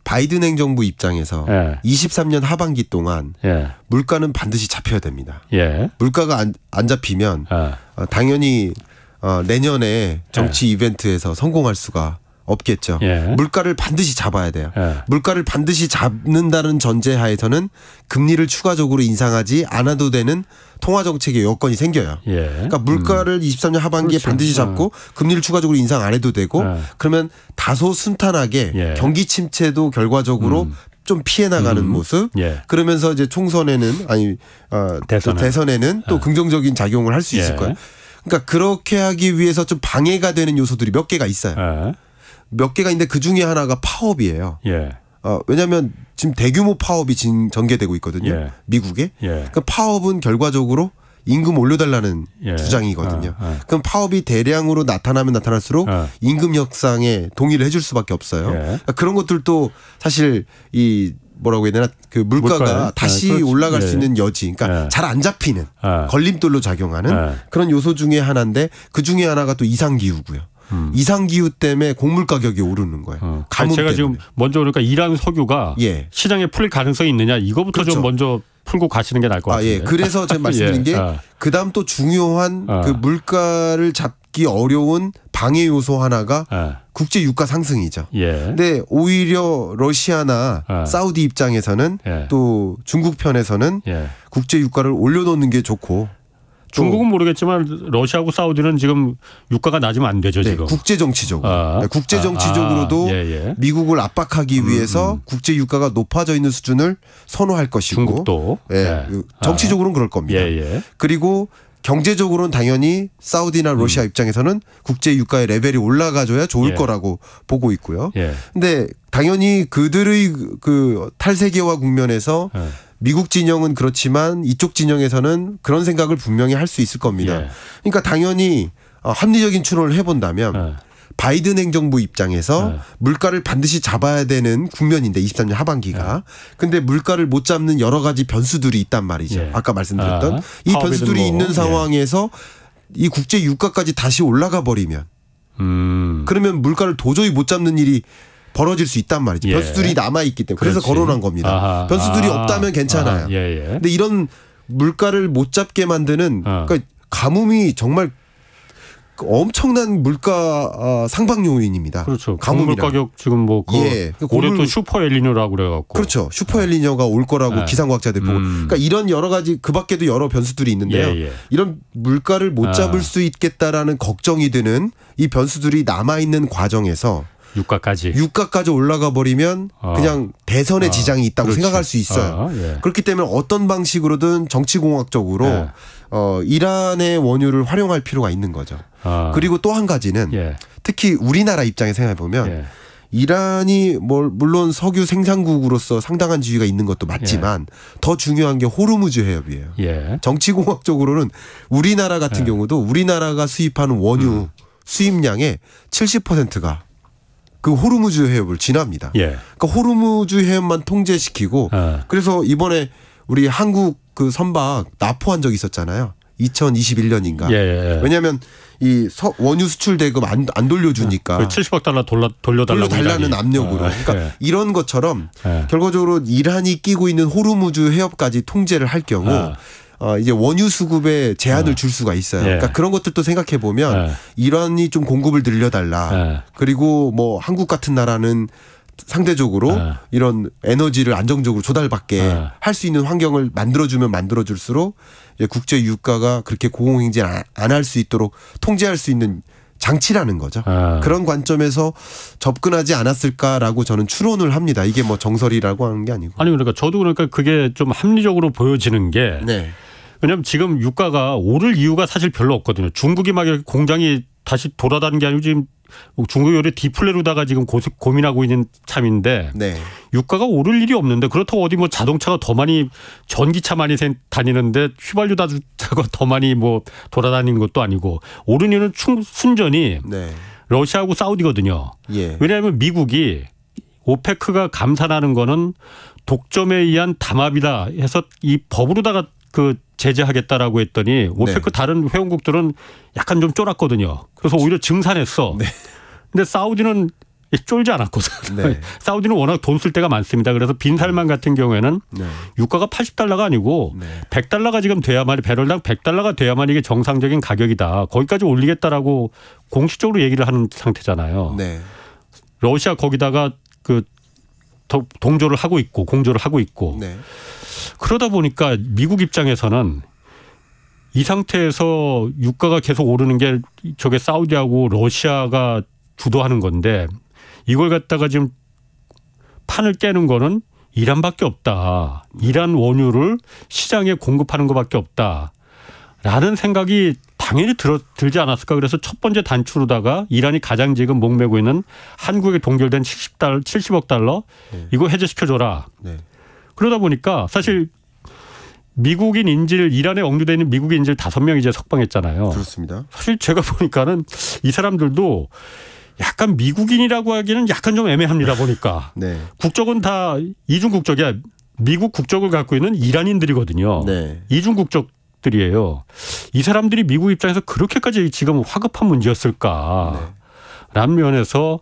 바이든 행정부 입장에서 23년 하반기 동안 물가는 반드시 잡혀야 됩니다. 물가가 안 잡히면 당연히 내년에 정치 이벤트에서 성공할 수가 없겠죠. 물가를 반드시 잡아야 돼요. 물가를 반드시 잡는다는 전제하에서는 금리를 추가적으로 인상하지 않아도 되는 통화정책의 여건이 생겨요. 그러니까 물가를 23년 하반기에 그렇죠. 반드시 잡고 금리를 추가적으로 인상 안 해도 되고 그러면 다소 순탄하게 경기 침체도 결과적으로 좀 피해 나가는 모습. 그러면서 이제 총선에는 대선에는 또 긍정적인 작용을 할 수 있을 거예요. 그러니까 그렇게 하기 위해서 좀 방해가 되는 요소들이 몇 개가 있어요. 몇 개가 있는데 그 중에 하나가 파업이에요. 왜냐하면 지금 대규모 파업이 전개되고 있거든요. 미국에. 그 파업은 결과적으로 임금 올려달라는 주장이거든요. 그럼 파업이 대량으로 나타나면 나타날수록 임금 협상에 동의를 해줄 수밖에 없어요. 그러니까 그런 것들도 사실 뭐라고 해야 되나 그 물가가 다시 올라갈 수 있는 여지, 그러니까 잘 안 잡히는 걸림돌로 작용하는 그런 요소 중에 하나인데 그 중에 하나가 또 이상기후고요. 이상기후 때문에 곡물 가격이 오르는 거예요. 가뭄 제가 때문에. 지금 먼저 그러니까 이란 석유가 시장에 풀릴 가능성이 있느냐 이거부터 그렇죠. 좀 먼저 풀고 가시는 게 나을 것 같아요. 그래서 제가 말씀드린 게 그다음 또 중요한 그 물가를 막기 어려운 방해 요소 하나가 국제 유가 상승이죠. 근데 오히려 러시아나 사우디 입장에서는 또 중국 편에서는 국제 유가를 올려놓는 게 좋고 중국은 모르겠지만 러시아하고 사우디는 지금 유가가 낮으면 안 되죠. 지금. 국제 정치적으로. 국제 정치적으로도 미국을 압박하기 위해서 국제 유가가 높아져 있는 수준을 선호할 것이고 중국도. 정치적으로는 그럴 겁니다. 그리고 경제적으로는 당연히 사우디나 러시아 입장에서는 국제 유가의 레벨이 올라가줘야 좋을 거라고 보고 있고요. 근데 당연히 그들의 그 탈세계화 국면에서 미국 진영은 그렇지만 이쪽 진영에서는 그런 생각을 분명히 할 수 있을 겁니다. 그러니까 당연히 합리적인 추론을 해본다면 바이든 행정부 입장에서 물가를 반드시 잡아야 되는 국면인데 23년 하반기가. 근데 물가를 못 잡는 여러 가지 변수들이 있단 말이죠. 아까 말씀드렸던 이 변수들이 있는 상황에서 이 국제 유가까지 다시 올라가 버리면 그러면 물가를 도저히 못 잡는 일이 벌어질 수 있단 말이죠. 변수들이 남아있기 때문에. 그래서 거론한 겁니다. 변수들이 없다면 괜찮아요. 근데 이런 물가를 못 잡게 만드는 그러니까 가뭄이 정말 엄청난 물가 상방 요인입니다. 그렇죠. 곡물 가격 지금 뭐 올해 또 슈퍼 엘니뇨라고 그래갖고. 그렇죠. 슈퍼 엘니뇨가 올 거라고 기상과학자들이 보고. 그러니까 이런 여러 가지 그 밖에도 여러 변수들이 있는데요. 이런 물가를 못 잡을 수 있겠다라는 걱정이 드는 이 변수들이 남아있는 과정에서 유가까지 올라가 버리면 그냥 대선에 지장이 있다고 생각할 수 있어요. 그렇기 때문에 어떤 방식으로든 정치공학적으로 이란의 원유를 활용할 필요가 있는 거죠. 그리고 또 한 가지는 특히 우리나라 입장에 생각해 보면 이란이 물론 석유 생산국으로서 상당한 지위가 있는 것도 맞지만 더 중요한 게 호르무즈 해협이에요. 정치공학적으로는 우리나라 같은 경우도 우리나라가 수입하는 원유 수입량의 70%가 그 호르무즈 해협을 지납니다. 그러니까 호르무즈 해협만 통제시키고 그래서 이번에 우리 한국 그 선박 납포한 적이 있었잖아요. 2021년인가. 왜냐하면 이 원유 수출 대금 안 돌려주니까. 70억 달러 돌려달라는 압력으로. 그러니까 이런 것처럼 결과적으로 이란이 끼고 있는 호르무즈 해협까지 통제를 할 경우 이제 원유 수급에 제한을 줄 수가 있어요. 그러니까 그런 것들도 생각해 보면 이란이 좀 공급을 늘려달라. 그리고 뭐 한국 같은 나라는 상대적으로 이런 에너지를 안정적으로 조달받게 할 수 있는 환경을 만들어주면 만들어줄수록 이제 국제 유가가 그렇게 고공행진 안 할 수 있도록 통제할 수 있는 장치라는 거죠. 그런 관점에서 접근하지 않았을까라고 저는 추론을 합니다. 이게 뭐 정설이라고 하는 게 아니고. 아니 그러니까 저도 그러니까 그게 좀 합리적으로 보여지는 게 왜냐하면 지금 유가가 오를 이유가 사실 별로 없거든요. 중국이 막 이렇게 공장이 다시 돌아다니는 게 아니고 지금 중국이 오히려 디플레로다가 지금 고민하고 있는 참인데 유가가 오를 일이 없는데 그렇다고 어디 뭐 자동차가 더 많이 전기차 많이 다니는데 휘발유 자동차가 더 많이 뭐 돌아다니는 것도 아니고 오른 이유는 순전히 러시아하고 사우디거든요. 왜냐하면 미국이 오페크가 감산하는 거는 독점에 의한 담합이다 해서 이 법으로다가 그 제재하겠다라고 했더니 오페크 다른 회원국들은 약간 좀 쫄았거든요. 그래서 오히려 증산했어. 근데 사우디는 쫄지 않았거든요. 사우디는 워낙 돈 쓸 데가 많습니다. 그래서 빈살만 같은 경우에는 유가가 80달러가 아니고 100달러가 지금 돼야만 배럴당 100달러가 돼야만 이게 정상적인 가격이다. 거기까지 올리겠다라고 공식적으로 얘기를 하는 상태잖아요. 러시아 거기다가 그 동조를 하고 있고 공조를 하고 있고 그러다 보니까 미국 입장에서는 이 상태에서 유가가 계속 오르는 게 저게 사우디하고 러시아가 주도하는 건데 이걸 갖다가 지금 판을 깨는 거는 이란밖에 없다. 이란 원유를 시장에 공급하는 것밖에 없다라는 생각이 당연히 들지 않았을까. 그래서 첫 번째 단추로다가 이란이 가장 지금 목매고 있는 한국에 동결된 70억 달러 이거 해제시켜줘라. 그러다 보니까 사실 미국인 인질 이란에 억류되어 있는 미국인 인질 5명 이제 석방했잖아요. 그렇습니다. 사실 제가 보니까는 이 사람들도 약간 미국인이라고 하기는 약간 좀 애매합니다. 보니까. 국적은 다 이중 국적이야. 미국 국적을 갖고 있는 이란인들이거든요. 이중 국적들이에요. 이 사람들이 미국 입장에서 그렇게까지 지금 화급한 문제였을까. 라는 면에서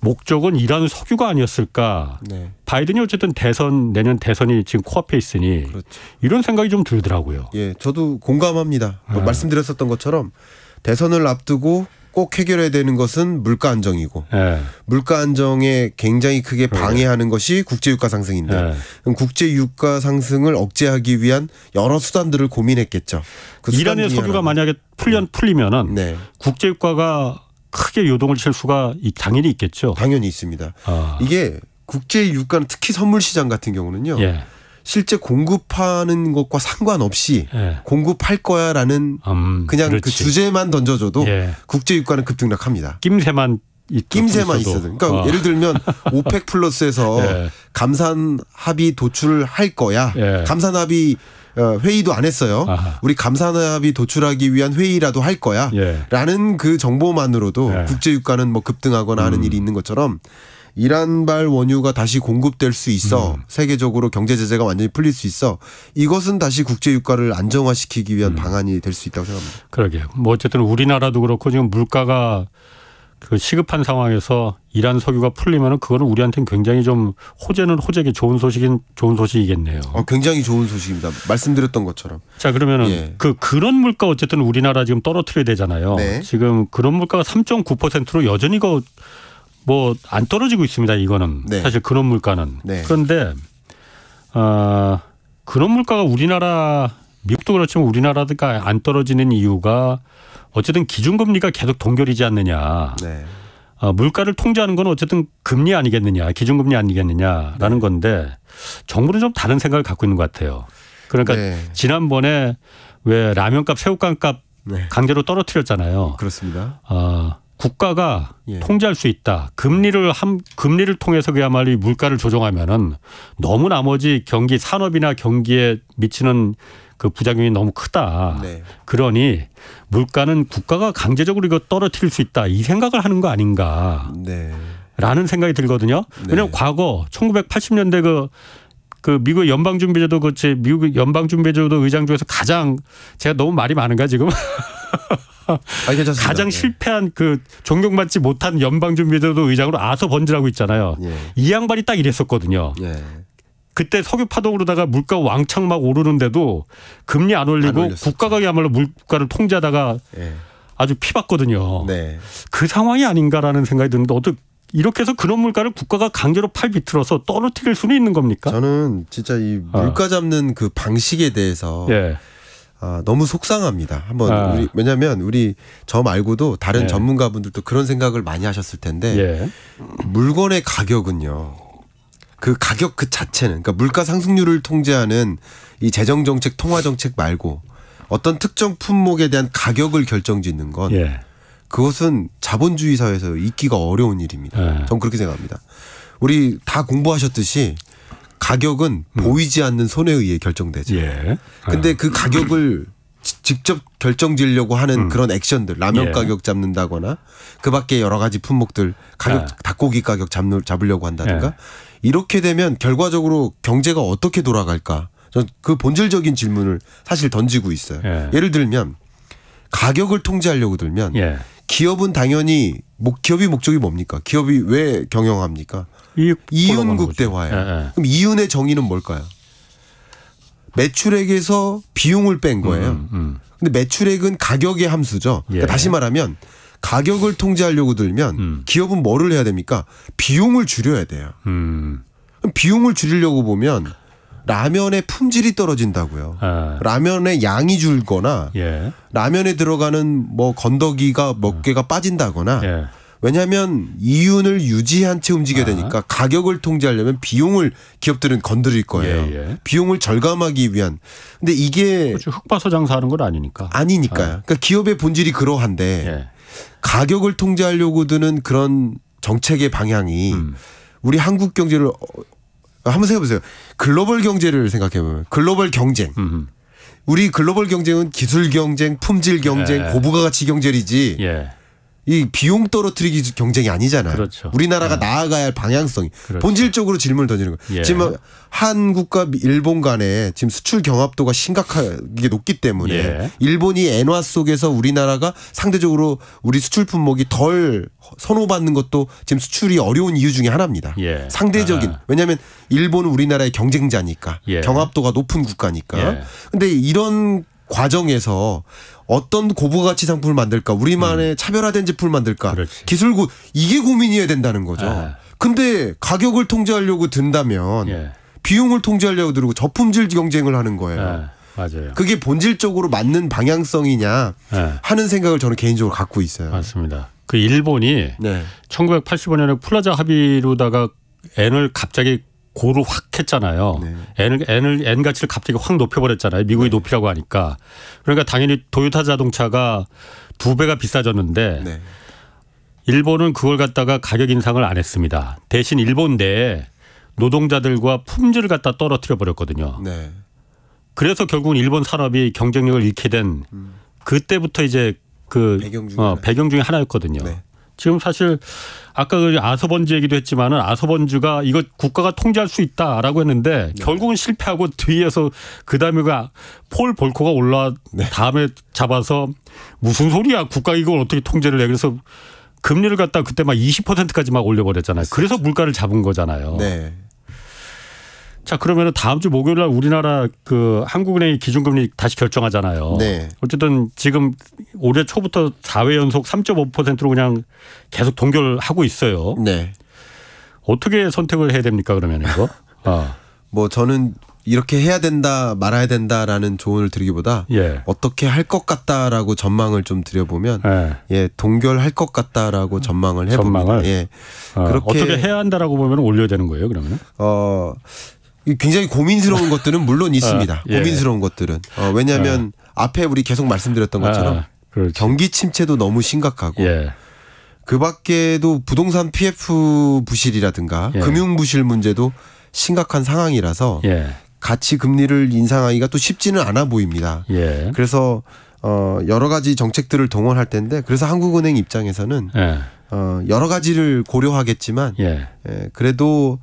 목적은 이란 석유가 아니었을까. 바이든이 어쨌든 내년 대선이 지금 코앞에 있으니 이런 생각이 좀 들더라고요. 저도 공감합니다. 말씀드렸었던 것처럼 대선을 앞두고 꼭 해결해야 되는 것은 물가 안정이고 물가 안정에 굉장히 크게 방해하는 것이 국제유가 상승인데 그럼 국제유가 상승을 억제하기 위한 여러 수단들을 고민했겠죠. 그 이란의 석유가 만약에 풀리면은 국제유가가 크게 요동을 칠 수가 당연히 있겠죠. 당연히 있습니다. 이게 국제유가는 특히 선물시장 같은 경우는요. 실제 공급하는 것과 상관없이 공급할 거야라는 그냥 그렇지. 그 주제만 던져줘도 국제유가는 급등락합니다. 낌새만 있어도. 그러니까 예를 들면 오펙 플러스에서 감산 합의 도출을 할 거야. 감산 합의 회의도 안 했어요. 우리 감산 합의 도출하기 위한 회의라도 할 거야. 라는 그 정보만으로도 국제유가는 뭐 급등하거나 하는 일이 있는 것처럼 이란발 원유가 다시 공급될 수 있어. 세계적으로 경제 제재가 완전히 풀릴 수 있어. 이것은 다시 국제유가를 안정화시키기 위한 방안이 될 수 있다고 생각합니다. 그러게요. 뭐 어쨌든 우리나라도 그렇고 지금 물가가 그 시급한 상황에서 이란 석유가 풀리면은 그거는 우리한테는 굉장히 좀 호재게 좋은 소식이겠네요. 굉장히 좋은 소식입니다. 말씀드렸던 것처럼. 자 그러면은 그런 물가 어쨌든 우리나라 지금 떨어뜨려야 되잖아요. 지금 그런 물가가 3.9%로 여전히 뭐 안 떨어지고 있습니다. 이거는 사실 그런 물가는. 그런데 그런 물가가 미국도 그렇지만 우리나라가 안 떨어지는 이유가 어쨌든 기준금리가 계속 동결이지 않느냐. 물가를 통제하는 건 어쨌든 금리 아니겠느냐. 기준금리 아니겠느냐라는 건데 정부는 좀 다른 생각을 갖고 있는 것 같아요. 그러니까 지난번에 왜 라면값 새우깡값 강제로 떨어뜨렸잖아요. 그렇습니다. 국가가 통제할 수 있다. 금리를 통해서 그야말로 물가를 조정하면은 너무 나머지 산업이나 경기에 미치는 그 부작용이 너무 크다. 그러니 물가는 국가가 강제적으로 이거 떨어뜨릴 수 있다. 이 생각을 하는 거 아닌가. 라는 생각이 들거든요. 왜냐하면 과거 1980년대 그 미국 연방준비제도 미국 연방준비제도 의장 중에서 가장 제가 너무 말이 많은가 지금? 가장 실패한 존경받지 못한 연방준비제도 의장으로 아서 번지라고 있잖아요. 이 양반이 딱 이랬었거든요. 그때 석유 파동으로다가 물가 왕창 막 오르는데도 금리 안 올리고 국가가 그야말로 물가를 통제하다가 아주 피봤거든요. 그 상황이 아닌가라는 생각이 드는데 이렇게 해서 그런 물가를 국가가 강제로 팔 비틀어서 떨어뜨릴 수는 있는 겁니까? 저는 진짜 이 물가 잡는 그 방식에 대해서 너무 속상합니다. 왜냐하면 저 말고도 다른 전문가분들도 그런 생각을 많이 하셨을 텐데 물건의 가격은요. 그 가격 그 자체는 그러니까 물가 상승률을 통제하는 이 재정정책 통화정책 말고 어떤 특정 품목에 대한 가격을 결정짓는 건 그것은 자본주의 사회에서 있기가 어려운 일입니다. 전 그렇게 생각합니다. 우리 다 공부하셨듯이 가격은 보이지 않는 손에 의해 결정되죠. 근데 그 가격을 직접 결정지으려고 하는 그런 액션들 라면 가격 잡는다거나 그밖에 여러 가지 품목들 가격 닭고기 가격 잡으려고 한다든가 이렇게 되면 결과적으로 경제가 어떻게 돌아갈까 저는 그 본질적인 질문을 사실 던지고 있어요. 예를 들면 가격을 통제하려고 들면 기업은 당연히 기업이 목적이 뭡니까? 기업이 왜 경영합니까? 이윤 극대화예요. 그럼 이윤의 정의는 뭘까요? 매출액에서 비용을 뺀 거예요. 근데 매출액은 가격의 함수죠. 그러니까 다시 말하면 가격을 통제하려고 들면 기업은 뭐를 해야 됩니까? 비용을 줄여야 돼요. 그럼 비용을 줄이려고 보면 라면의 품질이 떨어진다고요. 라면의 양이 줄거나 라면에 들어가는 건더기가 몇 개가 빠진다거나 왜냐하면 이윤을 유지한 채 움직여야 되니까 가격을 통제하려면 비용을 기업들은 건드릴 거예요. 비용을 절감하기 위한. 근데 이게 흙 봐서 장사하는 건 아니니까. 아니니까요. 그러니까 기업의 본질이 그러한데 가격을 통제하려고 드는 그런 정책의 방향이 우리 한국 경제를 한번 생각해보세요. 글로벌 경제를 생각해보면 글로벌 경쟁. 우리 글로벌 경쟁은 기술 경쟁, 품질 경쟁, 고부가가치 경쟁이지 이 비용 떨어뜨리기 경쟁이 아니잖아요. 그렇죠. 우리나라가 나아가야 할 방향성이 본질적으로 질문을 던지는 거예요. 지금 한국과 일본 간에 지금 수출 경합도가 심각하게 높기 때문에 일본이 엔화 속에서 우리나라가 상대적으로 우리 수출 품목이 덜 선호받는 것도 지금 수출이 어려운 이유 중에 하나입니다. 상대적인 왜냐하면 일본은 우리나라의 경쟁자니까 경합도가 높은 국가니까. 근데 이런 과정에서 어떤 고부가치 상품을 만들까, 우리만의 차별화된 제품을 만들까, 그렇지. 기술고 이게 고민이어야 된다는 거죠. 근데 가격을 통제하려고 든다면 비용을 통제하려고 들고 저품질 경쟁을 하는 거예요. 맞아요. 그게 본질적으로 맞는 방향성이냐 하는 생각을 저는 개인적으로 갖고 있어요. 맞습니다. 그 일본이 1985년에 플라자 합의로다가 N을 갑자기 고를 확 했잖아요. N 가치를 갑자기 확 높여버렸잖아요. 미국이 높이라고 하니까. 그러니까 당연히 도요타 자동차가 2배가 비싸졌는데 일본은 그걸 갖다가 가격 인상을 안 했습니다. 대신 일본 내에 노동자들과 품질을 갖다 떨어뜨려 버렸거든요. 그래서 결국은 일본 산업이 경쟁력을 잃게 된 그때부터 이제 그 배경 중에 하나였거든요. 지금 사실 아까 그 아서번즈 얘기도 했지만은 아서번즈가 이거 국가가 통제할 수 있다라고 했는데 결국은 실패하고 뒤에서 그다음에 폴 볼코가 올라 다음에 잡아서 무슨 소리야, 국가 이걸 어떻게 통제를 해. 그래서 금리를 갖다 그때 막 20%까지 막 올려버렸잖아요. 그래서 물가를 잡은 거잖아요. 자, 그러면은 다음 주 목요일 날 우리나라 그 한국은행이 기준금리 다시 결정하잖아요. 어쨌든 지금 올해 초부터 4회 연속 3.5%로 그냥 계속 동결하고 있어요. 어떻게 선택을 해야 됩니까, 그러면 이거? 뭐 저는 이렇게 해야 된다 말아야 된다라는 조언을 드리기보다 어떻게 할 것 같다라고 전망을 좀 드려보면 동결할 것 같다라고 전망을 해봅니다. 그렇게 어떻게 해야 한다라고 보면 올려야 되는 거예요, 그러면? 굉장히 고민스러운 것들은 물론 있습니다. 고민스러운 것들은. 왜냐하면 앞에 우리 계속 말씀드렸던 것처럼 경기 침체도 너무 심각하고 그 밖에도 부동산 PF 부실이라든가 금융 부실 문제도 심각한 상황이라서 같이 금리를 인상하기가 또 쉽지는 않아 보입니다. 그래서 여러 가지 정책들을 동원할 텐데 그래서 한국은행 입장에서는 여러 가지를 고려하겠지만 그래도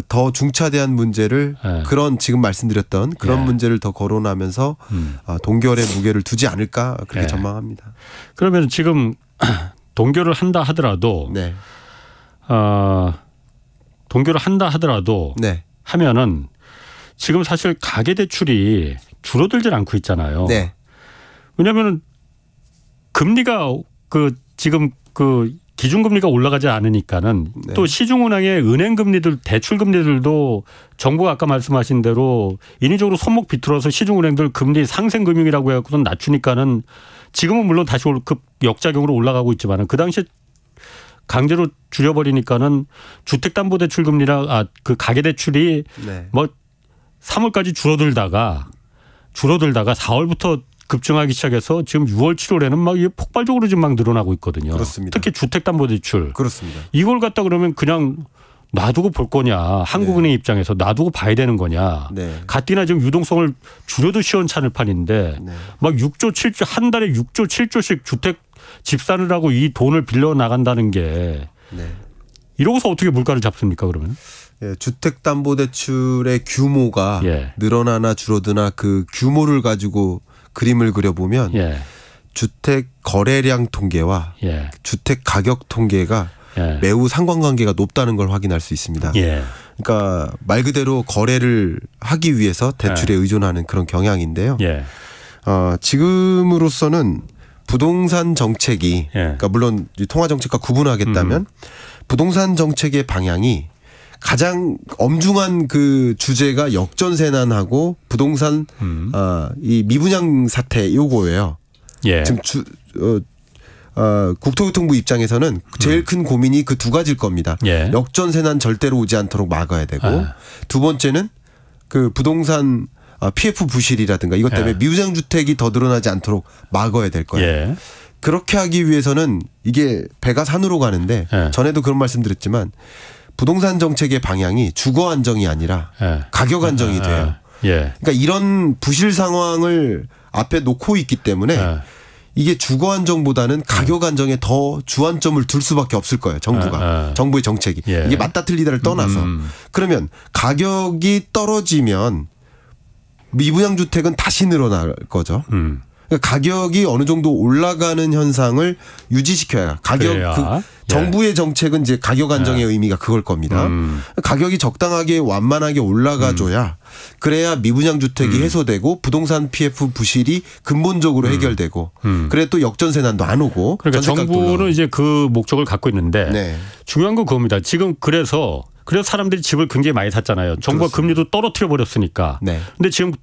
더 중차대한 문제를 그런 지금 말씀드렸던 그런 문제를 더 거론하면서 동결의 무게를 두지 않을까 그렇게 전망합니다. 그러면 지금 동결을 한다 하더라도 동결을 한다 하더라도 하면은 지금 사실 가계대출이 줄어들질 않고 있잖아요. 왜냐하면 금리가 지금 기준금리가 올라가지 않으니까는 또 시중은행의 은행금리들, 대출금리들도 정부가 아까 말씀하신 대로 인위적으로 손목 비틀어서 시중은행들 금리 상생금융이라고 해갖고는 낮추니까는 지금은 물론 다시 역작용으로 올라가고 있지만은 그 당시에 강제로 줄여버리니까는 주택담보대출금리랑 그 가계대출이 뭐 3월까지 줄어들다가 4월부터 급증하기 시작해서 지금 6월, 7월에는 막 폭발적으로 지금 막 늘어나고 있거든요. 특히 주택담보대출. 이걸 갖다 그러면 그냥 놔두고 볼 거냐. 한국은행 입장에서 놔두고 봐야 되는 거냐. 가뜩이나 지금 유동성을 줄여도 시원찮을 판인데 막 6조, 7조 한 달에 6조, 7조씩 주택 집 사느라고 이 돈을 빌려 나간다는 게 이러고서 어떻게 물가를 잡습니까, 그러면? 주택담보대출의 규모가 늘어나나 줄어드나 그 규모를 가지고 그림을 그려보면 주택 거래량 통계와 주택 가격 통계가 매우 상관관계가 높다는 걸 확인할 수 있습니다. 그러니까 말 그대로 거래를 하기 위해서 대출에 의존하는 그런 경향인데요. 지금으로서는 부동산 정책이 그러니까 물론 통화 정책과 구분하겠다면 부동산 정책의 방향이 가장 엄중한 그 주제가 역전세난하고 부동산 이 미분양 사태 요거예요. 지금 국토교통부 입장에서는 제일 큰 고민이 그 두 가지일 겁니다. 역전세난 절대로 오지 않도록 막아야 되고 두 번째는 그 부동산 PF 부실이라든가 이것 때문에 미분양 주택이 더 늘어나지 않도록 막아야 될 거예요. 그렇게 하기 위해서는 이게 배가 산으로 가는데 전에도 그런 말씀드렸지만 부동산 정책의 방향이 주거 안정이 아니라 가격 안정이 돼요. 그러니까 이런 부실 상황을 앞에 놓고 있기 때문에 이게 주거 안정보다는 가격 안정에 더 주안점을 둘 수밖에 없을 거예요. 정부의 정책이. 이게 맞다 틀리다를 떠나서. 그러면 가격이 떨어지면 미분양 주택은 다시 늘어날 거죠. 그러니까 가격이 어느 정도 올라가는 현상을 유지시켜야 정부의 정책은 이제 가격 안정의 의미가 그걸 겁니다. 가격이 적당하게 완만하게 올라가줘야 그래야 미분양 주택이 해소되고 부동산 PF 부실이 근본적으로 해결되고 그래 또 역전세난도 안 오고. 그러니까 정부는 이제 그 목적을 갖고 있는데 네. 중요한 건 그겁니다. 지금 그래서 사람들이 집을 굉장히 많이 샀잖아요. 정부가 금리도 떨어뜨려 버렸으니까. 네. 근데 지금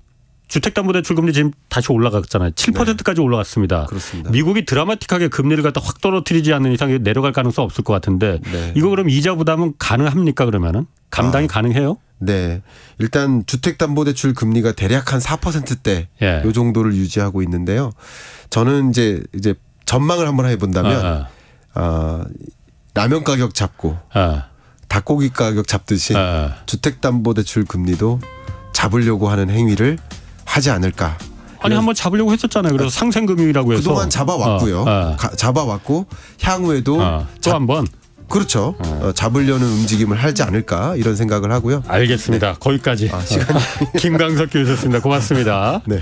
주택담보대출 금리 지금 다시 올라갔잖아요. 7%까지 올라갔습니다. 그렇습니다. 미국이 드라마틱하게 금리를 갖다 확 떨어뜨리지 않는 이상 내려갈 가능성 없을 것 같은데 네. 이거 그럼 이자 부담은 가능합니까 그러면은? 감당이 가능해요? 네. 일단 주택담보대출 금리가 대략 한 4%대 예. 요 정도를 유지하고 있는데요. 저는 이제 전망을 한번 해본다면 라면 가격 잡고 닭고기 가격 잡듯이 주택담보대출 금리도 잡으려고 하는 행위를 하지 않을까. 아니 한번 잡으려고 했었잖아요. 그래서 상생금융이라고 해서. 그동안 잡아왔고요. 잡아왔고 향후에도 또 한번. 그렇죠. 잡으려는 움직임을 하지 않을까 이런 생각을 하고요. 알겠습니다. 네. 거기까지. 시간이. 김광석 교수였습니다. 고맙습니다. 네.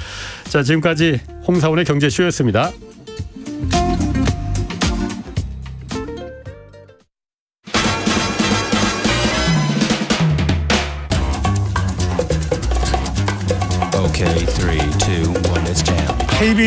자, 지금까지 홍사원의 경제쇼였습니다. Okay, 3, 2, 1, it's jam.